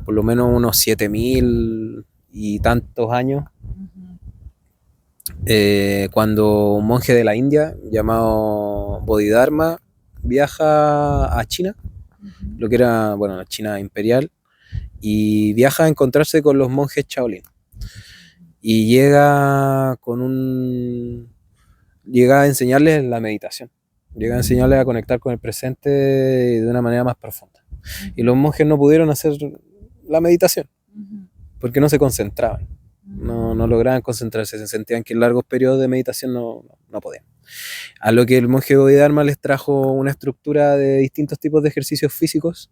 S2: por lo menos unos 7000 y tantos años, cuando un monje de la India llamado Bodhidharma viaja a China, lo que era, bueno, la China imperial, y viaja a encontrarse con los monjes Shaolin. Y llega a enseñarles la meditación, llega a enseñarles a conectar con el presente de una manera más profunda. Y los monjes no pudieron hacer la meditación porque no se concentraban, no lograban concentrarse, se sentían que en largos periodos de meditación no podían. A lo que el monje Bodhidharma les trajo una estructura de distintos tipos de ejercicios físicos,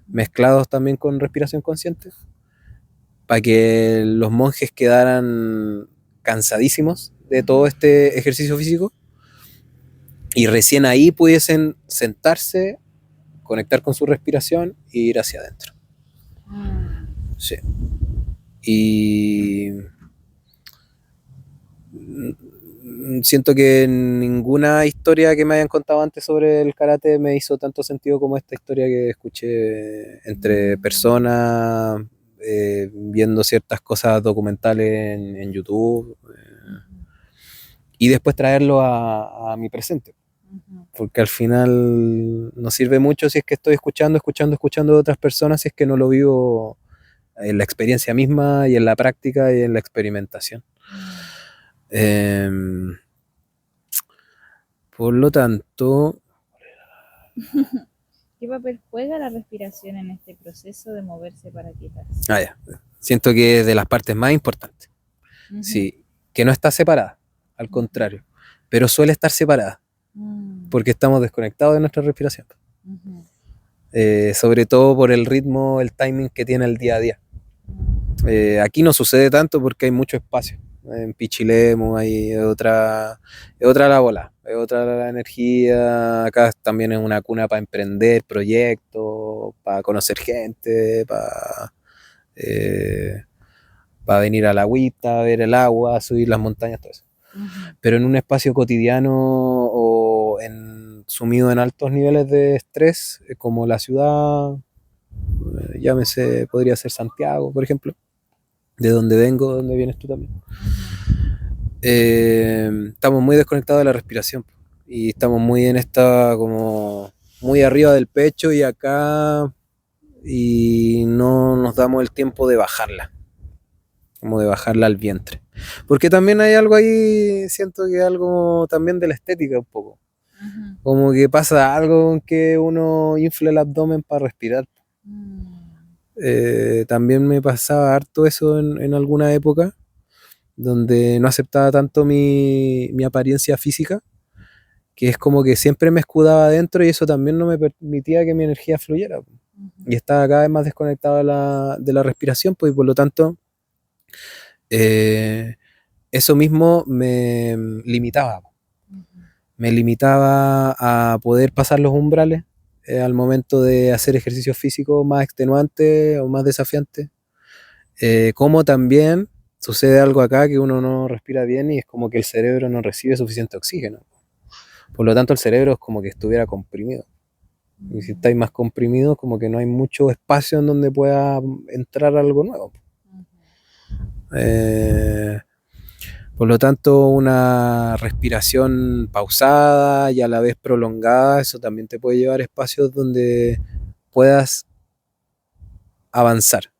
S2: mezclados también con respiración consciente, para que los monjes quedaran cansadísimos de todo este ejercicio físico y recién ahí pudiesen sentarse, conectar con su respiración e ir hacia adentro. Sí. Y siento que ninguna historia que me hayan contado antes sobre el karate me hizo tanto sentido como esta historia que escuché entre personas, viendo ciertas cosas documentales en YouTube, y después traerlo a mi presente. Porque al final no sirve mucho si es que estoy escuchando de otras personas, si es que no lo vivo en la experiencia misma y en la práctica y en la experimentación. Eh, por lo tanto,
S1: ¿Qué papel juega la respiración en este proceso de moverse para quitarse?
S2: ya, siento que es de las partes más importantes. Sí, que no está separada, al contrario, pero suele estar separada porque estamos desconectados de nuestra respiración. Sobre todo por el ritmo, el timing que tiene el día a día. Aquí no sucede tanto porque hay mucho espacio. En Pichilemu es otra la bola, es otra la energía. Acá también es una cuna para emprender proyectos, para conocer gente, para para venir a la agüita, ver el agua, subir las montañas, todo eso. Pero en un espacio cotidiano o sumido en altos niveles de estrés, como la ciudad, llámese, podría ser Santiago, por ejemplo, de donde vengo, de donde vienes tú también. Estamos muy desconectados de la respiración y estamos muy en esta, como muy arriba del pecho y acá, y no nos damos el tiempo de bajarla, como de bajarla al vientre. Porque también hay algo ahí, siento que algo también de la estética un poco. Como que pasa algo en que uno infla el abdomen para respirar. También me pasaba harto eso en alguna época, donde no aceptaba tanto mi apariencia física, que es como que siempre me escudaba adentro y eso también no me permitía que mi energía fluyera. Y estaba cada vez más desconectado de la respiración, pues, y por lo tanto, eso mismo me limitaba. Me limitaba a poder pasar los umbrales al momento de hacer ejercicios físicos más extenuantes o más desafiantes. Como también sucede algo acá, que uno no respira bien y es como que el cerebro no recibe suficiente oxígeno. Por lo tanto, el cerebro es como que estuviera comprimido. Y si estáis más comprimidos, como que no hay mucho espacio en donde pueda entrar algo nuevo. Por lo tanto, una respiración pausada y a la vez prolongada, eso también te puede llevar a espacios donde puedas avanzar,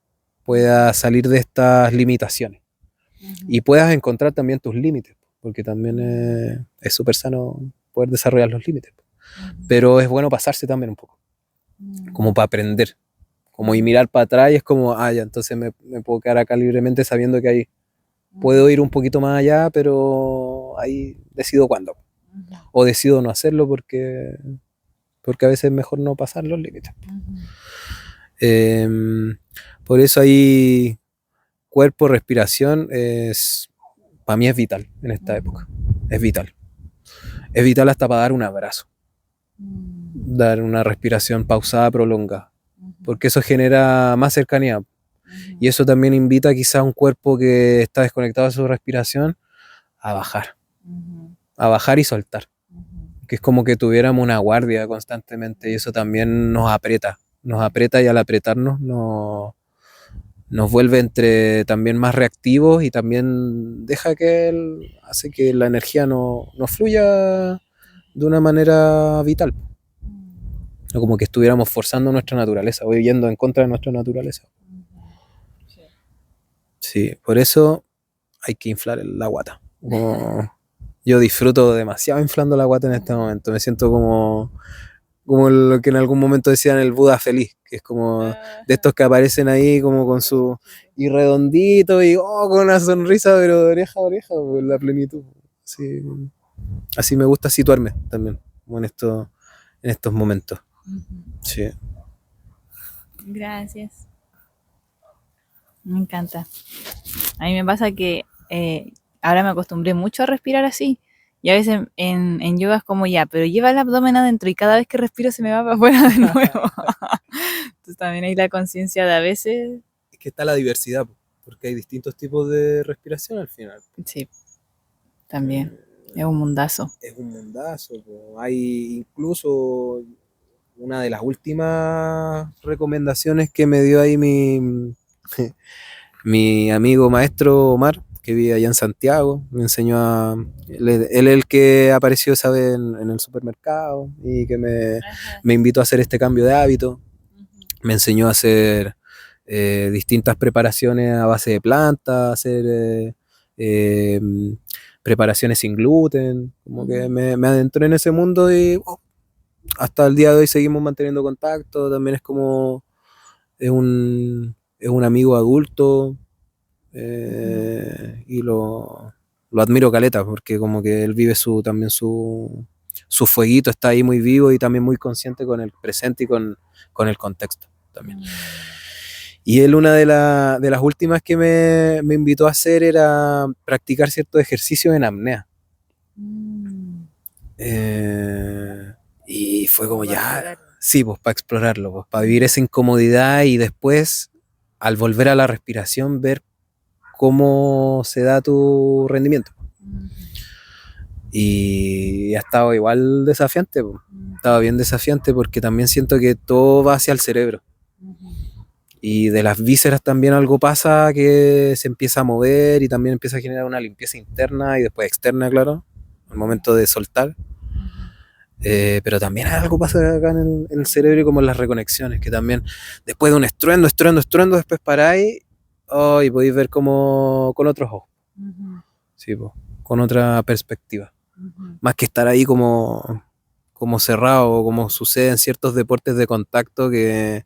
S2: puedas salir de estas limitaciones y puedas encontrar también tus límites, porque también es súper sano poder desarrollar los límites. Pero es bueno pasarse también un poco, como para aprender, como y mirar para atrás y es como, ya, entonces me puedo quedar acá libremente sabiendo que ahí puedo ir un poquito más allá, pero ahí decido cuándo. O decido no hacerlo porque a veces es mejor no pasar los límites. Por eso ahí cuerpo, respiración, para mí es vital en esta época. Es vital. Es vital hasta para dar un abrazo. Dar una respiración pausada, prolongada. Porque eso genera más cercanía. Y eso también invita quizá a un cuerpo que está desconectado de su respiración a bajar. A bajar y soltar. Que es como que tuviéramos una guardia constantemente y eso también nos aprieta y al apretarnos nos vuelve también más reactivos y también hace que la energía no fluya de una manera vital. No como que estuviéramos forzando nuestra naturaleza o yendo en contra de nuestra naturaleza. Sí, por eso hay que inflar la guata. Yo disfruto demasiado inflando la guata en este momento. Me siento como lo que en algún momento decían el Buda feliz, que es como de estos que aparecen ahí como con su y redondito y con una sonrisa pero de oreja a oreja, por la plenitud. Sí. Así me gusta situarme también, como en estos momentos. Sí.
S1: Gracias. Me encanta. A mí me pasa que ahora me acostumbré mucho a respirar así. Y a veces en yoga es como ya, pero lleva el abdomen adentro y cada vez que respiro se me va para afuera de nuevo. Entonces también hay la conciencia de a veces.
S2: Es que está la diversidad, porque hay distintos tipos de respiración al final.
S1: Sí, también. Es un mundazo.
S2: Es un mundazo. Hay incluso una de las últimas recomendaciones que me dio ahí mi amigo maestro Omar, que vive allá en Santiago. Me enseñó él es el que apareció esa vez en el supermercado y que me invitó a hacer este cambio de hábito. Me enseñó a hacer distintas preparaciones a base de plantas, hacer preparaciones sin gluten, como que me adentré en ese mundo y hasta el día de hoy seguimos manteniendo contacto. También es un amigo adulto y lo admiro caleta porque como que él vive también su fueguito, está ahí muy vivo y también muy consciente con el presente y con el contexto también. Y él, una de las últimas que me invitó a hacer era practicar ciertos ejercicios en apnea. Y fue como ya, sí, pues para explorarlo, pues para vivir esa incomodidad y después, al volver a la respiración, ver cómo se da tu rendimiento. Y ha estado igual desafiante, po. Estaba bien desafiante porque también siento que todo va hacia el cerebro. Y de las vísceras también algo pasa que se empieza a mover y también empieza a generar una limpieza interna y después externa, claro, al momento de soltar. Pero también algo pasa acá en el cerebro y como en las reconexiones, que también después de un estruendo, después paráis y podéis ver como con otros ojos. Sí, po, con otra perspectiva. Más que estar ahí como cerrado, como sucede en ciertos deportes de contacto que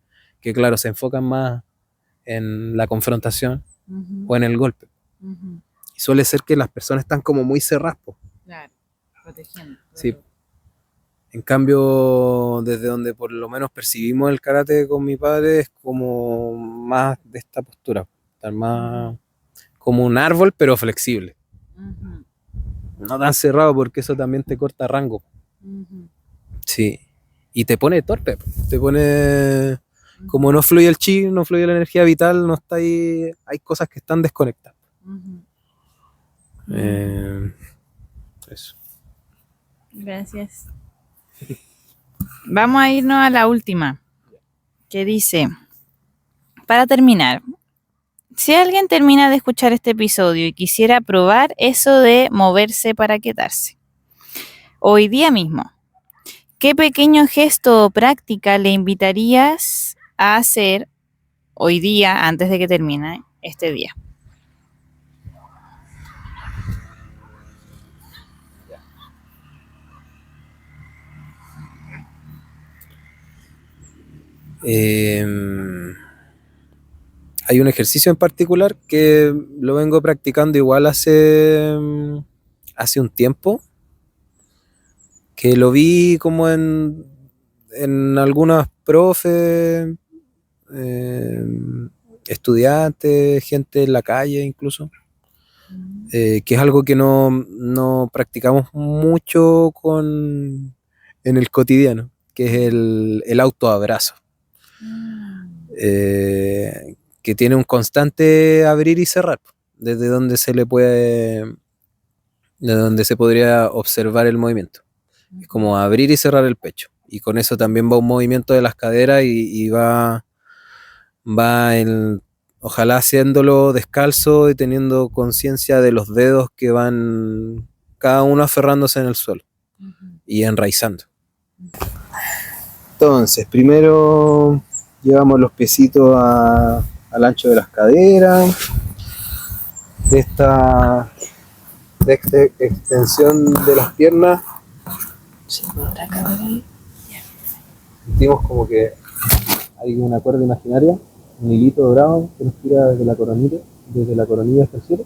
S2: claro, se enfocan más en la confrontación o en el golpe. Y suele ser que las personas están como muy cerradas, po.
S1: Claro, protegiendo.
S2: Sí. En cambio, desde donde por lo menos percibimos el karate con mi padre, es como más de esta postura, estar más como un árbol, pero flexible. No tan cerrado, porque eso también te corta rango. Sí. Y te pone torpe, te pone... Como no fluye el chi, no fluye la energía vital, no está ahí, hay cosas que están desconectadas. Eso.
S1: Gracias. Vamos a irnos a la última, que dice, para terminar, si alguien termina de escuchar este episodio y quisiera probar eso de moverse para quedarse, hoy día mismo, ¿qué pequeño gesto o práctica le invitarías a hacer hoy día antes de que termine este día?
S2: Hay un ejercicio en particular que lo vengo practicando igual hace un tiempo, que lo vi como en algunas profes, estudiantes, gente en la calle incluso, que es algo que no practicamos mucho en el cotidiano, que es el autoabrazo. Que tiene un constante abrir y cerrar, desde donde se podría observar el movimiento. Es como abrir y cerrar el pecho. Y con eso también va un movimiento de las caderas y va ojalá haciéndolo descalzo y teniendo conciencia de los dedos que van cada uno aferrándose en el suelo y enraizando. Entonces, primero llevamos los piecitos al ancho de las caderas, de esta extensión de las piernas. Sentimos como que hay una cuerda imaginaria, un hilito dorado que nos tira desde la coronilla hasta el cielo.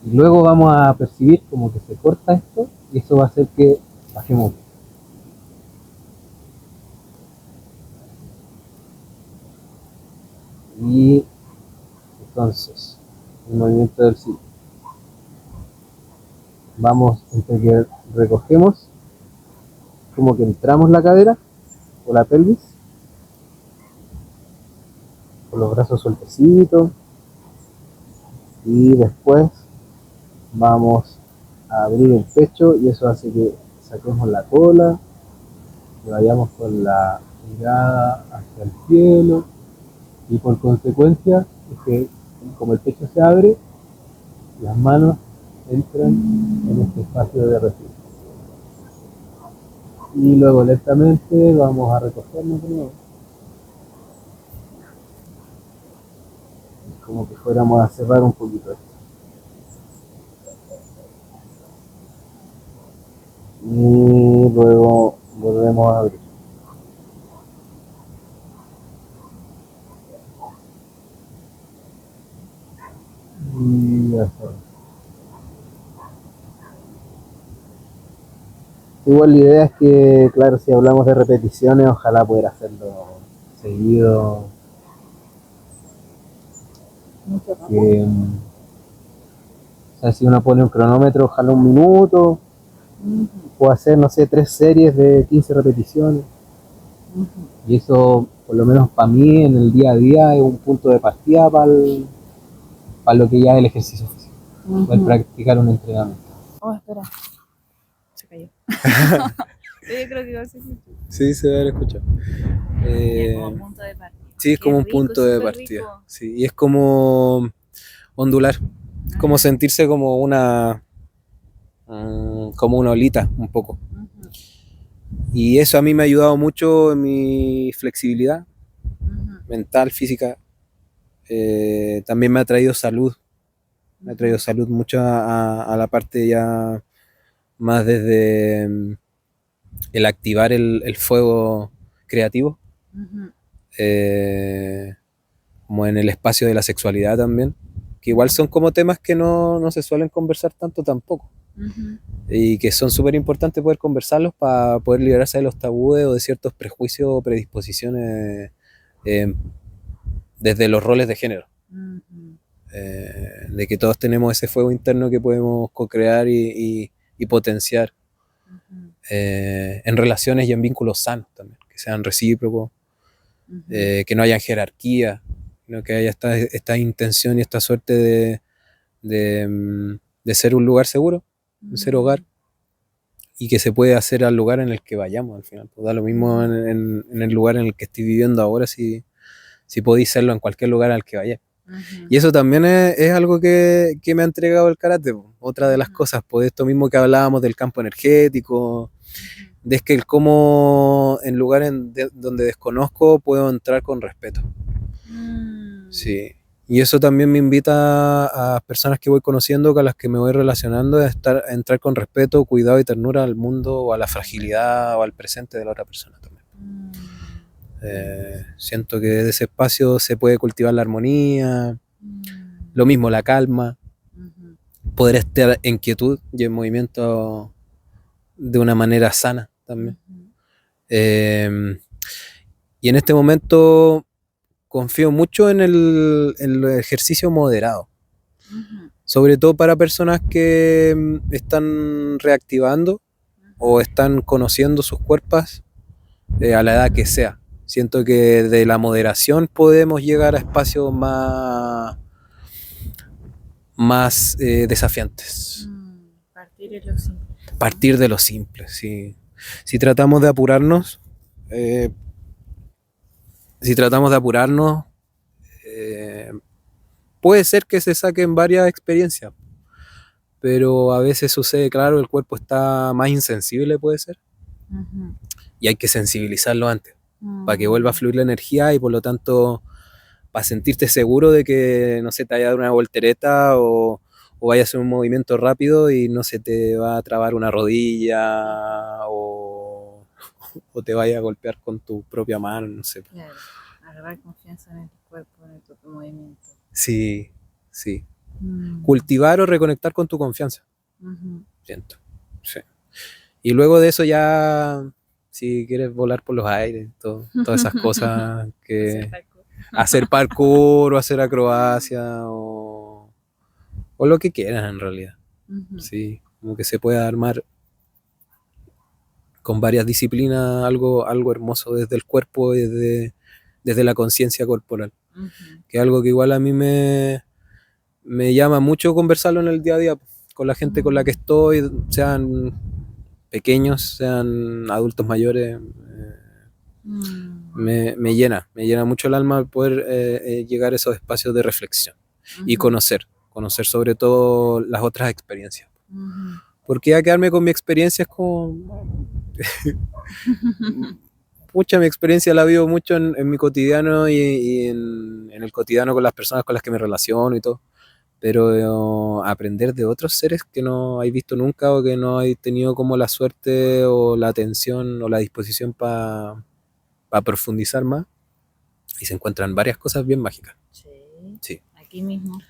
S2: Y luego vamos a percibir como que se corta esto y eso va a hacer que bajemos. Y entonces, el movimiento del círculo. Vamos, entre que recogemos, como que entramos la cadera o la pelvis, con los brazos sueltecitos, y después vamos a abrir el pecho y eso hace que saquemos la cola, que vayamos con la mirada hacia el cielo y por consecuencia es que como el pecho se abre, las manos entran en este espacio de respiración. Y luego lentamente vamos a recogernos de nuevo. Es como que fuéramos a cerrar un poquito esto. Y luego volvemos a abrir. Y ya está. Igual la idea es que, claro, si hablamos de repeticiones, ojalá poder hacerlo seguido. Que, o sea, si uno pone un cronómetro, ojalá 1 minuto. Puedo hacer, no sé, 3 series de 15 repeticiones. Y eso, por lo menos para mí, en el día a día, es un punto de partida para el para lo que ya es el ejercicio físico, poder
S1: Ujú.
S2: practicar un entrenamiento.
S1: Oh, espera. Se cayó. Yo creo que igual se escuchó.
S2: Sí, se debe haber escuchado.
S1: Ya, como punto de partida.
S2: Sí, es
S1: Qué
S2: como un
S1: rico,
S2: punto de
S1: súper
S2: partida.
S1: rico.
S2: Sí, y es como ondular, es como
S1: Ajá.
S2: sentirse como como una olita, un poco.
S1: Ujú,
S2: Y eso a mí me ha ayudado mucho en mi flexibilidad
S1: ujú,
S2: mental, física. También me ha traído salud. Me ha traído
S1: ujú,
S2: salud mucho a la parte ya más desde el activar el fuego creativo,
S1: ujú,
S2: eh, como en el espacio de la sexualidad también, que igual
S1: ujú,
S2: son como temas que no se suelen conversar tanto tampoco,
S1: ujú,
S2: y que son súper importantes poder conversarlos para poder liberarse de los tabúes o de ciertos prejuicios o predisposiciones eh, desde los roles de género.
S1: ujú,
S2: De que todos tenemos ese fuego interno que podemos co-crear y potenciar
S1: ujú,
S2: en relaciones y en vínculos sanos también, que sean recíprocos,
S1: ujú,
S2: que no haya jerarquía, sino que haya esta intención y esta suerte de ser un lugar seguro, de ser hogar, y que se puede hacer al lugar en el que vayamos al final. Pues da lo mismo
S1: ujú,
S2: en el lugar en el que estoy viviendo ahora, si podéis serlo en cualquier lugar al que vayáis.
S1: ujú,
S2: Y eso también es algo que me ha entregado el karate. Po. Otra de las
S1: ujú,
S2: cosas, pues esto mismo que hablábamos del campo energético,
S1: ujú.
S2: de es que el cómo en lugares donde desconozco puedo entrar con respeto.
S1: Mm,
S2: Sí. Y eso también me invita a personas que voy conociendo, con las que me voy relacionando, a entrar con respeto, cuidado y ternura al mundo o a la fragilidad o al presente de la otra persona también.
S1: mm,
S2: Siento que desde ese espacio se puede cultivar la armonía,
S1: mm,
S2: lo mismo la calma,
S1: ujú,
S2: poder estar en quietud y en movimiento de una manera sana también.
S1: ujú,
S2: Eh, y en este momento confío mucho en el ejercicio moderado,
S1: ujú,
S2: sobre todo para personas que están reactivando o
S1: ujú,
S2: están conociendo sus cuerpos a la edad que sea. Siento que de la moderación podemos llegar a espacios más desafiantes.
S1: Partir es lo simple, ¿no?
S2: Partir de lo simple, sí. Si tratamos de apurarnos, eh, si tratamos de apurarnos, eh, puede ser que se saquen varias experiencias, pero a veces sucede, claro, el cuerpo está más insensible, puede ser,
S1: Ujú,
S2: y hay que sensibilizarlo antes, para que vuelva a
S1: mm,
S2: fluir la energía y por lo tanto, para sentirte seguro de que no se te vaya a dar una voltereta o vaya a hacer un movimiento rápido y no se te va a trabar una rodilla o te vaya a golpear con tu propia mano, no sé.
S1: claro, agarrar confianza en el cuerpo, en el propio movimiento.
S2: Sí, sí.
S1: Mm,
S2: Cultivar o reconectar con tu confianza,
S1: ujú.
S2: siento. Sí. Y luego de eso ya, si quieres volar por los aires, todas esas cosas
S1: Hacer
S2: que
S1: parkour.
S2: hacer parkour o hacer acrobacia o lo que quieras en realidad.
S1: Ujú,
S2: Sí, como que se puede armar con varias disciplinas algo hermoso desde el cuerpo y desde la conciencia corporal.
S1: ujú,
S2: Que es algo que igual a mí me llama mucho conversarlo en el día a día con la gente con la que
S1: mm,
S2: estoy, sean pequeños, sean adultos mayores.
S1: mm,
S2: Me llena mucho el alma poder llegar a esos espacios de reflexión y
S1: ujú,
S2: conocer sobre todo las otras experiencias.
S1: ujú.
S2: Porque ya quedarme con mi experiencia es como, mi experiencia la vivo mucho en mi cotidiano y en el cotidiano con las personas con las que me relaciono y todo. Pero aprender de otros seres que no hay visto nunca o que no hay tenido como la suerte o la atención o la disposición para profundizar más, y se encuentran varias cosas bien mágicas.
S1: Sí,
S2: Sí,
S1: aquí mismo,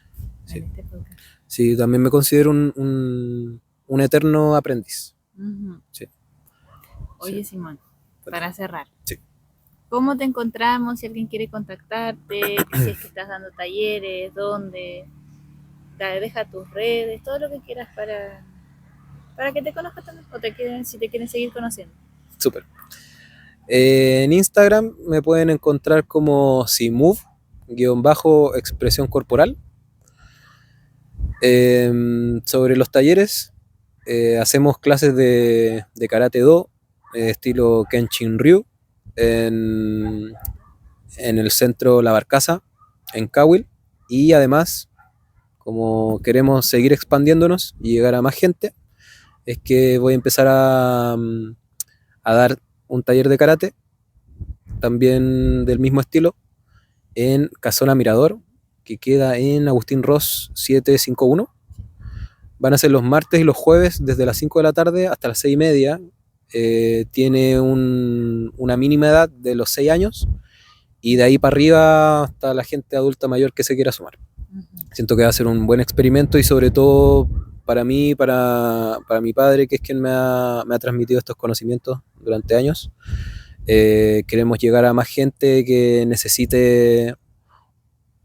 S1: en
S2: sí.
S1: este podcast.
S2: Sí, también me considero un eterno aprendiz.
S1: Ujú.
S2: Sí, sí.
S1: Oye, Simón, para cerrar,
S2: Sí.
S1: ¿cómo te encontramos? Si alguien quiere contactarte, si es que estás dando talleres, dónde, deja tus redes, todo lo que quieras para que te conozcan también, o te quieren, si te quieren seguir conociendo.
S2: Súper. En Instagram me pueden encontrar como Simove, _expresión corporal. Sobre los talleres, hacemos clases de Karate Do, estilo Kenshin Ryu, en, en el centro La Barcaza, en Cahuil, y además, como queremos seguir expandiéndonos y llegar a más gente, es que voy a empezar a dar un taller de karate, también del mismo estilo, en Casona Mirador, que queda en Agustín Ross 751. Van a ser los martes y los jueves desde las 5 de la tarde hasta las 6:30. Tiene una mínima edad de los 6 años y de ahí para arriba hasta la gente adulta mayor que se quiera sumar. Siento que va a ser un buen experimento y sobre todo para mí, para mi padre, que es quien me ha transmitido estos conocimientos durante años. Queremos llegar a más gente que necesite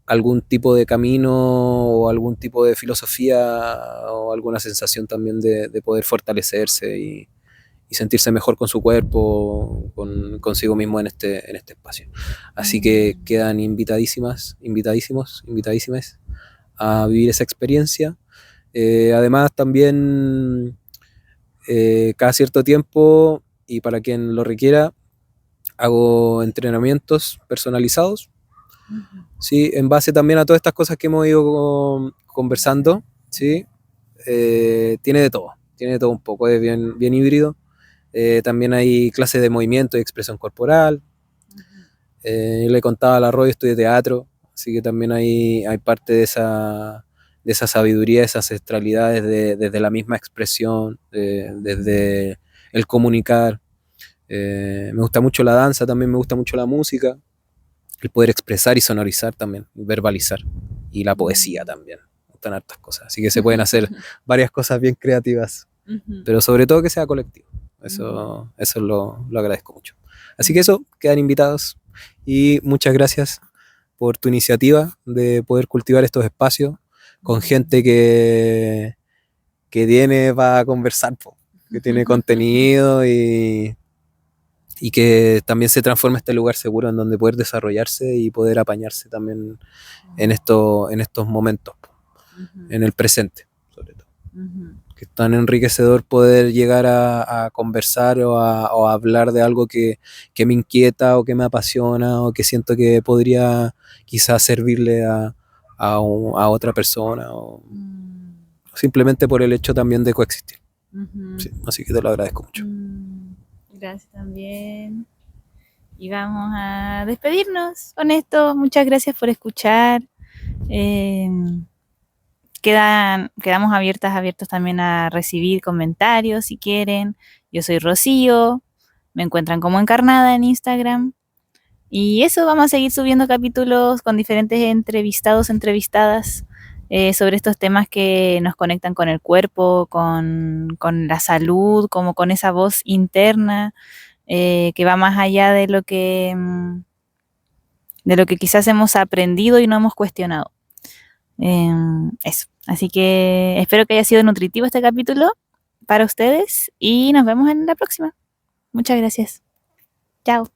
S2: algún tipo de camino o algún tipo de filosofía o alguna sensación también de poder fortalecerse y sentirse mejor con su cuerpo, consigo mismo en este espacio. Así que quedan invitadísimas a vivir esa experiencia. Además también cada cierto tiempo y para quien lo requiera hago entrenamientos personalizados, ¿sí? En base también a todas estas cosas que hemos ido conversando, ¿sí? Tiene de todo un poco, es bien híbrido. También hay clases de movimiento y expresión corporal. Le contaba a la Roy, estudié teatro, así que también hay parte de esa sabiduría, de esas ancestralidades desde la misma expresión, desde el comunicar. Me gusta mucho la danza, también me gusta mucho la música, el poder expresar y sonorizar también, verbalizar, y la poesía también. Me gustan hartas cosas, así que se pueden hacer varias cosas bien creativas, pero sobre todo que sea colectivo. Eso lo agradezco mucho. Así que eso, quedan invitados y muchas gracias por tu iniciativa de poder cultivar estos espacios con gente que tiene para conversar, que tiene contenido y que también se transforme este lugar seguro en donde poder desarrollarse y poder apañarse también en estos momentos, en el presente, sobre todo. Que es tan enriquecedor poder llegar a conversar o a hablar de algo que me inquieta o que me apasiona o que siento que podría quizás servirle a otra persona o simplemente por el hecho también de coexistir. Sí, así que te lo agradezco mucho.
S1: Gracias también. Y vamos a despedirnos con esto. Muchas gracias por escuchar. Quedamos abiertos también a recibir comentarios si quieren. Yo soy Rocío, me encuentran como Encarnada en Instagram. Y eso, vamos a seguir subiendo capítulos con diferentes entrevistados, entrevistadas sobre estos temas que nos conectan con el cuerpo, con la salud, como con esa voz interna que va más allá de lo que quizás hemos aprendido y no hemos cuestionado. Eso. Así que espero que haya sido nutritivo este capítulo para ustedes y nos vemos en la próxima. Muchas gracias. Chao.